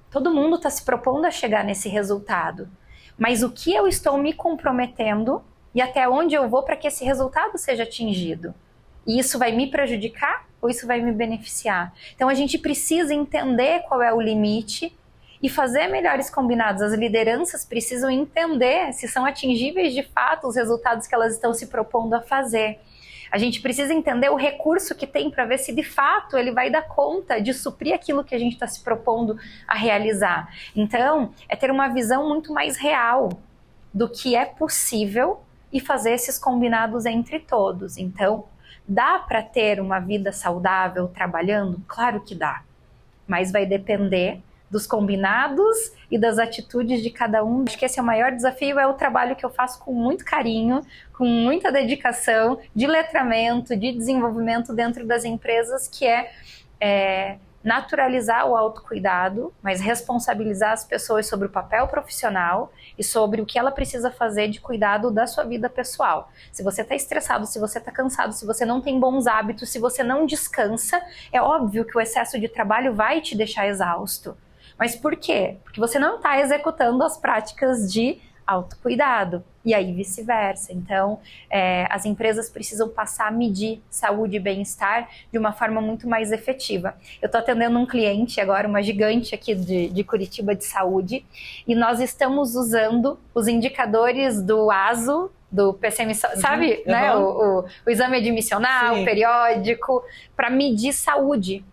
Todo mundo está se propondo a chegar nesse resultado. Mas o que eu estou me comprometendo e até onde eu vou para que esse resultado seja atingido? E isso vai me prejudicar ou isso vai me beneficiar? Então a gente precisa entender qual é o limite e fazer melhores combinados. As lideranças precisam entender se são atingíveis de fato os resultados que elas estão se propondo a fazer. A gente precisa entender o recurso que tem para ver se de fato ele vai dar conta de suprir aquilo que a gente está se propondo a realizar. Então, é ter uma visão muito mais real do que é possível e fazer esses combinados entre todos. Então, dá para ter uma vida saudável trabalhando? Claro que dá, mas vai depender dos combinados e das atitudes de cada um. Acho que esse é o maior desafio, é o trabalho que eu faço com muito carinho, com muita dedicação, de letramento, de desenvolvimento dentro das empresas, que é naturalizar o autocuidado, mas responsabilizar as pessoas sobre o papel profissional e sobre o que ela precisa fazer de cuidado da sua vida pessoal. Se você está estressado, se você está cansado, se você não tem bons hábitos, se você não descansa, é óbvio que o excesso de trabalho vai te deixar exausto. Mas por quê? Porque você não está executando as práticas de autocuidado. E aí vice-versa. Então, as empresas precisam passar a medir saúde e bem-estar de uma forma muito mais efetiva. Eu estou atendendo um cliente agora, uma gigante aqui de Curitiba de saúde, e nós estamos usando os indicadores do ASO, do PCM, sabe? Uhum. Né? O exame admissional, Sim. periódico, para medir saúde.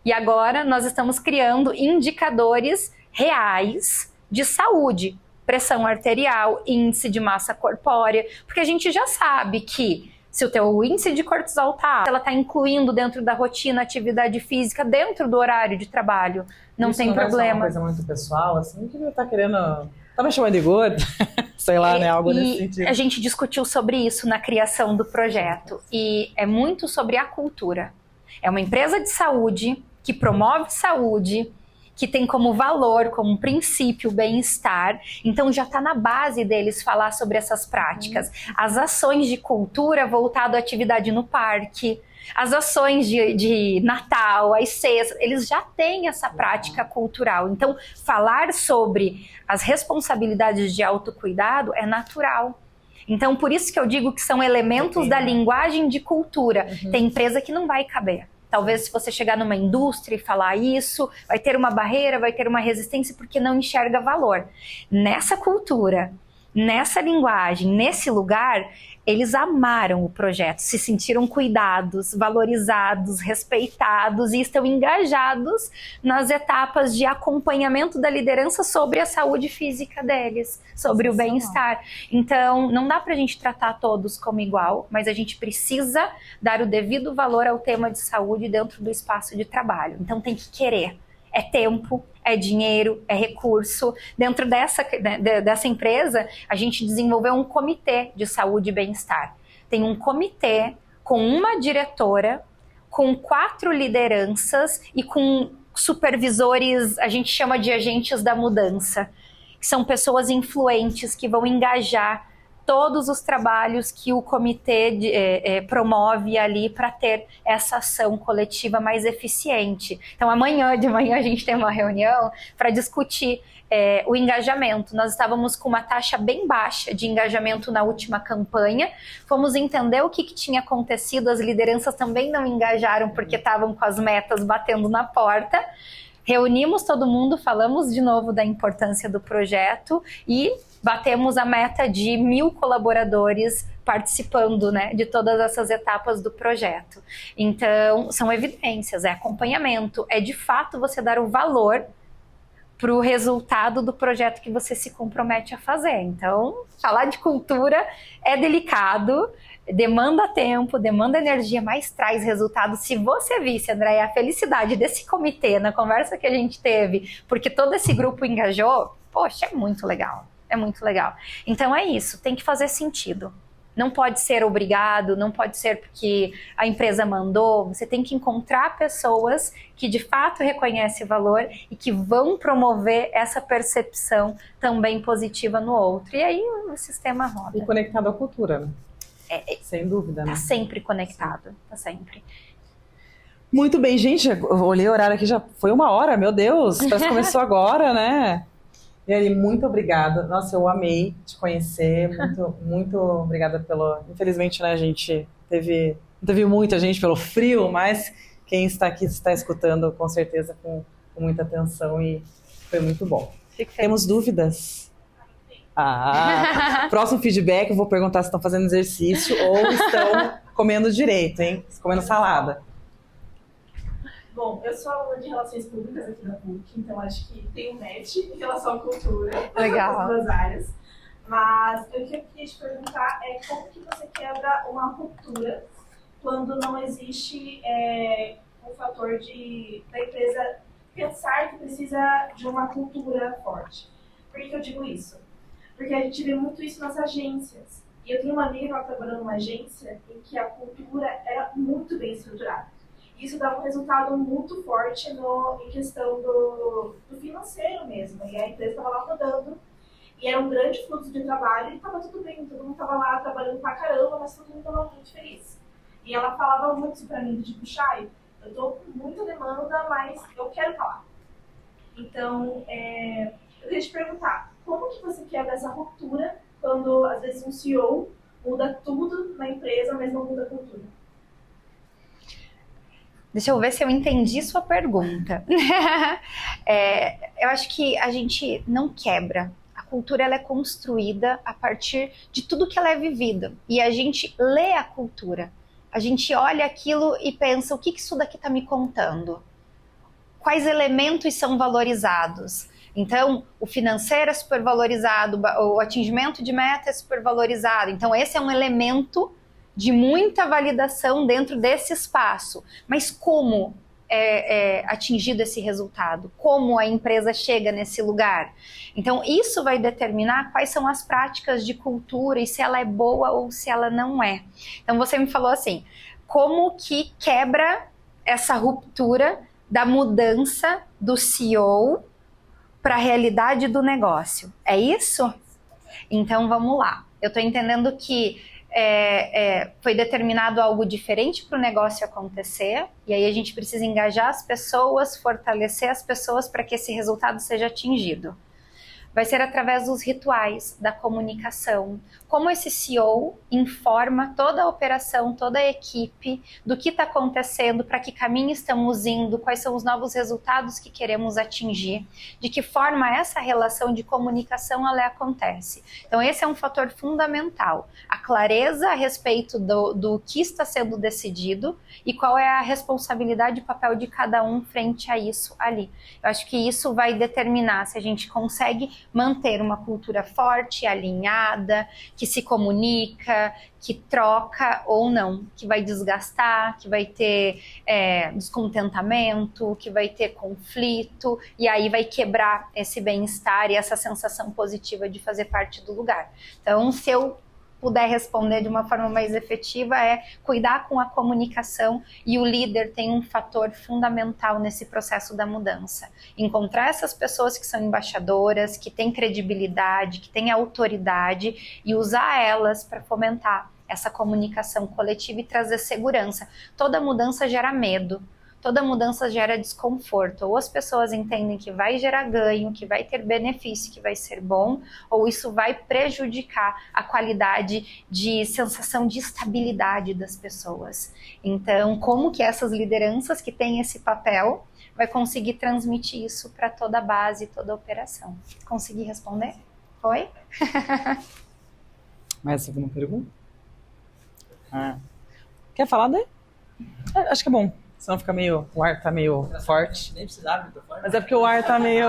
E agora nós estamos criando indicadores reais de saúde. Pressão arterial, índice de massa corpórea, porque a gente já sabe que se o teu índice de cortisol tá, ela está incluindo dentro da rotina atividade física dentro do horário de trabalho, não Isso tem não problema. É uma coisa muito pessoal, assim, que tá querendo, tá me chamando de gordo, sei lá, né, algo nesse sentido. A gente discutiu sobre isso na criação do projeto e é muito sobre a cultura. É uma empresa de saúde que promove saúde que tem como valor, como princípio, o bem-estar. Então já está na base deles falar sobre essas práticas. As ações de cultura voltado à atividade no parque, as ações de Natal, as cestas, eles já têm essa prática cultural. Então, falar sobre as responsabilidades de autocuidado é natural. Então, por isso que eu digo que são elementos da linguagem de cultura. Tem empresa que não vai caber. Talvez se você chegar numa indústria e falar isso, vai ter uma barreira, vai ter uma resistência porque não enxerga valor. Nessa cultura, nessa linguagem, nesse lugar, eles amaram o projeto, se sentiram cuidados, valorizados, respeitados e estão engajados nas etapas de acompanhamento da liderança sobre a saúde física deles, sobre o bem-estar. Então, não dá pra gente tratar todos como igual, mas a gente precisa dar o devido valor ao tema de saúde dentro do espaço de trabalho. Então, tem que querer. É tempo, é dinheiro, é recurso. Dentro dessa empresa, a gente desenvolveu um comitê de saúde e bem-estar. Tem um comitê com uma diretora, com 4 lideranças e com supervisores, a gente chama de agentes da mudança, que são pessoas influentes que vão engajar todos os trabalhos que o comitê promove ali para ter essa ação coletiva mais eficiente. Então, de manhã a gente tem uma reunião para discutir o engajamento. Nós estávamos com uma taxa bem baixa de engajamento na última campanha, fomos entender o que tinha acontecido, as lideranças também não engajaram porque estavam com as metas batendo na porta. Reunimos todo mundo, falamos de novo da importância do projeto e batemos a meta de 1.000 colaboradores participando, né, de todas essas etapas do projeto. Então, são evidências, é acompanhamento, é de fato você dar o valor para o resultado do projeto que você se compromete a fazer. Então, falar de cultura é delicado, demanda tempo, demanda energia, mas traz resultado. Se você visse, Andréia, a felicidade desse comitê na conversa que a gente teve, porque todo esse grupo engajou, poxa, é muito legal. É muito legal. Então é isso, tem que fazer sentido. Não pode ser obrigado, não pode ser porque a empresa mandou. Você tem que encontrar pessoas que de fato reconhecem o valor e que vão promover essa percepção também positiva no outro. E aí o sistema roda. E conectado à cultura, né? Sem dúvida, né? Tá sempre conectado, tá sempre. Muito bem, gente, eu olhei o horário aqui, já foi 1 hora, meu Deus, parece que começou agora, né? E aí, muito obrigada. Nossa, eu amei te conhecer. Muito obrigada pelo... Infelizmente, né, a gente não teve muita gente pelo frio, mas quem está aqui está escutando com certeza com muita atenção e foi muito bom. Temos dúvidas? Próximo feedback eu vou perguntar se estão fazendo exercício ou estão comendo direito, hein? Comendo salada. Bom, eu sou aluna de Relações Públicas aqui da PUC, então acho que tem um match em relação à cultura. Legal. Nas duas áreas. Mas o que eu queria te perguntar é como que você quebra uma ruptura quando não existe um fator da empresa pensar que precisa de uma cultura forte. Por que eu digo isso? Porque a gente vê muito isso nas agências. E eu tenho uma amiga que ela trabalhou numa agência em que a cultura era muito bem estruturada. Isso dá um resultado muito forte em questão do financeiro mesmo. E a empresa estava lá rodando, e era um grande fluxo de trabalho, e estava tudo bem, todo mundo estava lá trabalhando pra caramba, mas todo mundo estava muito feliz. E ela falava muito isso pra mim, tipo, Chay, eu estou com muita demanda, mas eu quero falar. Então, eu queria te perguntar, como que você quebra essa ruptura quando, às vezes, um CEO muda tudo na empresa, mas não muda a cultura? Deixa eu ver se eu entendi sua pergunta. Eu acho que a gente não quebra. A cultura ela é construída a partir de tudo que ela é vivida. E a gente lê a cultura. A gente olha aquilo e pensa, o que isso daqui está me contando? Quais elementos são valorizados? Então, o financeiro é super valorizado, o atingimento de meta é super valorizado. Então, esse é um elemento de muita validação dentro desse espaço. Mas como é atingido esse resultado? Como a empresa chega nesse lugar? Então, isso vai determinar quais são as práticas de cultura e se ela é boa ou se ela não é. Então, você me falou assim, como que quebra essa ruptura da mudança do CEO para a realidade do negócio. É isso? Então vamos lá. Eu estou entendendo que foi determinado algo diferente para o negócio acontecer, e aí a gente precisa engajar as pessoas, fortalecer as pessoas para que esse resultado seja atingido. Vai ser através dos rituais, da comunicação. Como esse CEO informa toda a operação, toda a equipe do que está acontecendo, para que caminho estamos indo, quais são os novos resultados que queremos atingir, de que forma essa relação de comunicação ela acontece. Então esse é um fator fundamental. A clareza a respeito do que está sendo decidido e qual é a responsabilidade e papel de cada um frente a isso ali. Eu acho que isso vai determinar se a gente consegue manter uma cultura forte, alinhada, que se comunica, que troca ou não, que vai desgastar, que vai ter descontentamento, que vai ter conflito, e aí vai quebrar esse bem-estar e essa sensação positiva de fazer parte do lugar. Então, se eu puder responder de uma forma mais efetiva, é cuidar com a comunicação, e o líder tem um fator fundamental nesse processo da mudança. Encontrar essas pessoas que são embaixadoras, que têm credibilidade, que têm autoridade, e usar elas para fomentar essa comunicação coletiva e trazer segurança. Toda mudança gera medo. Toda mudança gera desconforto. Ou as pessoas entendem que vai gerar ganho, que vai ter benefício, que vai ser bom, ou isso vai prejudicar a qualidade de sensação de estabilidade das pessoas. Então, como que essas lideranças que têm esse papel vai conseguir transmitir isso para toda a base, toda a operação? Consegui responder? Foi? Mais alguma pergunta? Quer falar daí? Acho que é bom. Senão fica meio... O ar tá meio forte. Nem precisava do microfone. Mas é porque o ar tá meio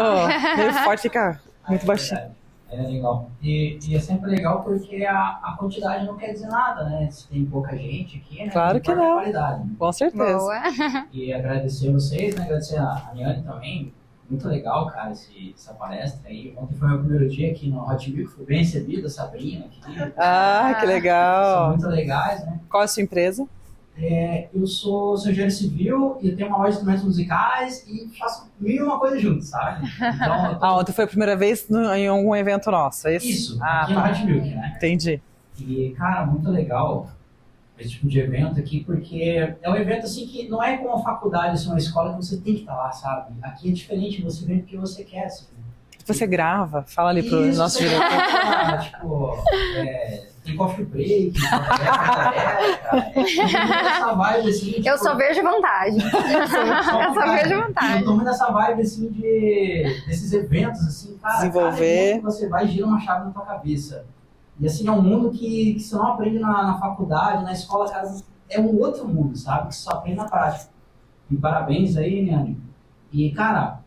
forte, fica muito baixinho. É legal. E é sempre legal porque a quantidade não quer dizer nada, né? Se tem pouca gente aqui, né? Claro que não. A qualidade. Com certeza. Boa. E agradecer vocês, né? Agradecer a Niane também. Muito legal, cara, essa palestra aí. Ontem foi meu primeiro dia aqui no Hot Milk, fui bem recebido, a Sabrina aqui. Que legal. São muito legais, né? Qual é a sua empresa? Eu sou engenheiro civil e tenho uma loja de instrumentos musicais e faço mil e uma coisa junto, sabe? Então, Ontem foi a primeira vez em algum evento nosso, é isso? Isso, aqui no Hot Milk, né? Entendi. E, cara, muito legal esse tipo de evento aqui, porque é um evento assim que não é como uma faculdade, assim, uma escola que você tem que estar lá, sabe? Aqui é diferente, você vem porque você quer, assim. Você grava, fala ali pro Isso, nosso diretor. Tem coffee break, essa vibe assim. Tipo, Eu só vejo vantagem. Eu só vejo vantagem. Eu tô muito nessa vibe assim desses eventos, assim, cara. Desenvolver. Cara, você vai e gira uma chave na tua cabeça. E assim, é um mundo que você não aprende na faculdade, na escola, cara, é um outro mundo, sabe? Que você só aprende na prática. E parabéns aí, Niane. E, cara,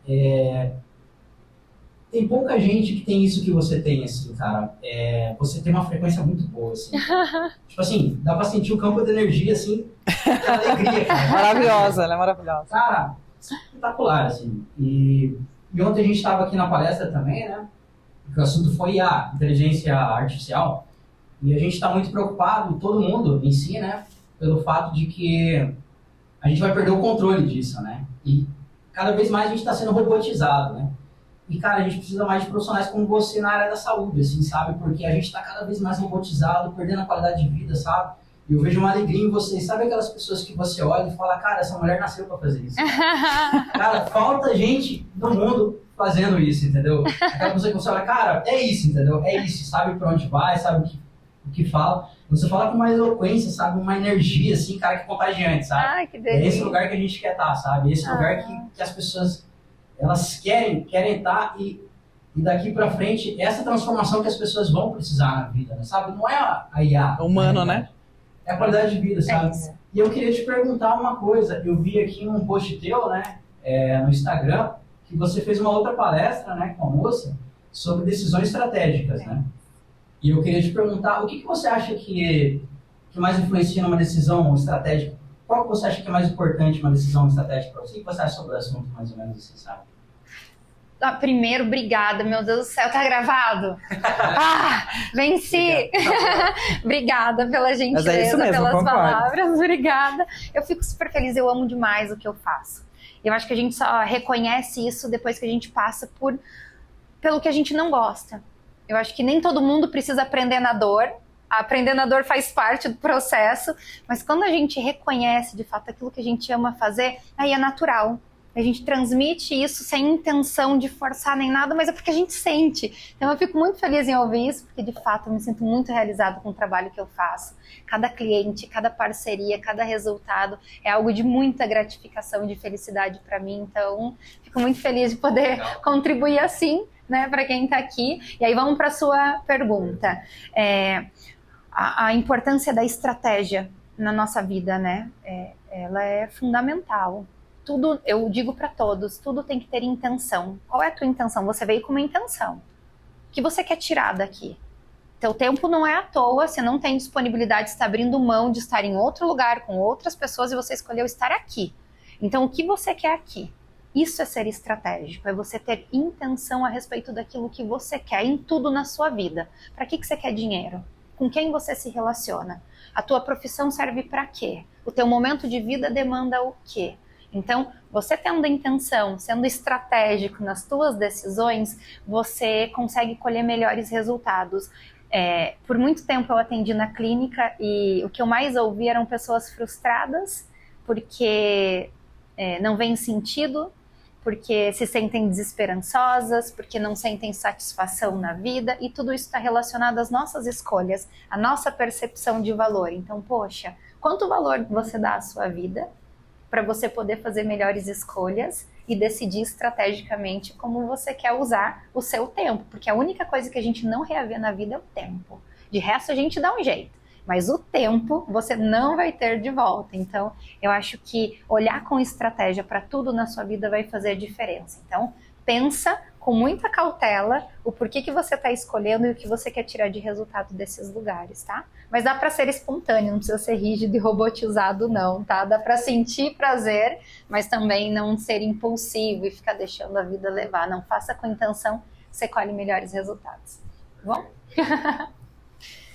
tem pouca gente que tem isso que você tem, assim, cara. Você tem uma frequência muito boa, assim. Tipo assim, dá pra sentir o campo de energia, assim, de alegria, cara. Maravilhosa, ela é maravilhosa. Cara, espetacular, assim. E ontem a gente tava aqui na palestra também, né? O assunto foi a inteligência artificial. E a gente tá muito preocupado, todo mundo em si, né? Pelo fato de que a gente vai perder o controle disso, né? E cada vez mais a gente tá sendo robotizado, né? E, cara, a gente precisa mais de profissionais como você na área da saúde, assim, sabe? Porque a gente tá cada vez mais robotizado, perdendo a qualidade de vida, sabe? E eu vejo uma alegria em vocês. Sabe aquelas pessoas que você olha e fala, cara, essa mulher nasceu pra fazer isso. Cara, falta gente no mundo fazendo isso, entendeu? Aquela pessoa que você olha, cara, é isso, entendeu? É isso, sabe pra onde vai, sabe o que fala. Você fala com uma eloquência, sabe? Uma energia, assim, cara, que é contagiante, sabe? Ai, que delícia. É esse lugar que a gente quer estar, sabe? Esse lugar que as pessoas, elas querem estar e daqui pra frente, essa transformação que as pessoas vão precisar na vida, né? Sabe? Não é a IA. Humano, né? É a qualidade de vida, sabe? isso. E eu queria te perguntar uma coisa. Eu vi aqui um post teu, né? No Instagram, que você fez uma outra palestra, né? Com a moça, sobre decisões estratégicas, né? E eu queria te perguntar, o que você acha que mais influencia numa decisão estratégica? Qual que você acha que é mais importante uma decisão estratégica para você? O que você acha sobre o assunto, mais ou menos, assim, sabe? Primeiro, obrigada, meu Deus do céu, tá gravado? Venci! Obrigada pela gentileza, mesmo, pelas concordo. palavras, obrigada. Eu fico super feliz, eu amo demais o que eu faço. Eu acho que a gente só reconhece isso depois que a gente passa pelo que a gente não gosta. Eu acho que nem todo mundo precisa aprender na dor. Aprender na dor faz parte do processo, mas quando a gente reconhece de fato aquilo que a gente ama fazer, aí é natural. A gente transmite isso sem intenção de forçar nem nada, mas é porque a gente sente. Então eu fico muito feliz em ouvir isso, porque de fato eu me sinto muito realizada com o trabalho que eu faço. Cada cliente, cada parceria, cada resultado é algo de muita gratificação e de felicidade para mim. Então fico muito feliz de poder contribuir assim, né, para quem está aqui. E aí vamos para a sua pergunta. A importância da estratégia na nossa vida, né? Ela é fundamental. Tudo, eu digo para todos, tudo tem que ter intenção. Qual é a tua intenção? Você veio com uma intenção. O que você quer tirar daqui? Teu tempo não é à toa, você não tem disponibilidade, está abrindo mão de estar em outro lugar com outras pessoas e você escolheu estar aqui. Então, o que você quer aqui? Isso é ser estratégico, é você ter intenção a respeito daquilo que você quer em tudo na sua vida. Para que você quer dinheiro? Com quem você se relaciona? A tua profissão serve para quê? O teu momento de vida demanda o quê? Então, você tendo a intenção, sendo estratégico nas tuas decisões, você consegue colher melhores resultados. Por muito tempo eu atendi na clínica e o que eu mais ouvi eram pessoas frustradas porque não veem sentido, porque se sentem desesperançosas, porque não sentem satisfação na vida, e tudo isso está relacionado às nossas escolhas, à nossa percepção de valor. Então, poxa, quanto valor você dá à sua vida para você poder fazer melhores escolhas e decidir estrategicamente como você quer usar o seu tempo, porque a única coisa que a gente não reavê na vida é o tempo. De resto, a gente dá um jeito. Mas o tempo você não vai ter de volta. Então, eu acho que olhar com estratégia para tudo na sua vida vai fazer a diferença. Então, pensa com muita cautela o porquê que você está escolhendo e o que você quer tirar de resultado desses lugares, tá? Mas dá para ser espontâneo, não precisa ser rígido e robotizado não, tá? Dá para sentir prazer, mas também não ser impulsivo e ficar deixando a vida levar. Não faça com intenção, você colhe melhores resultados. Tá bom?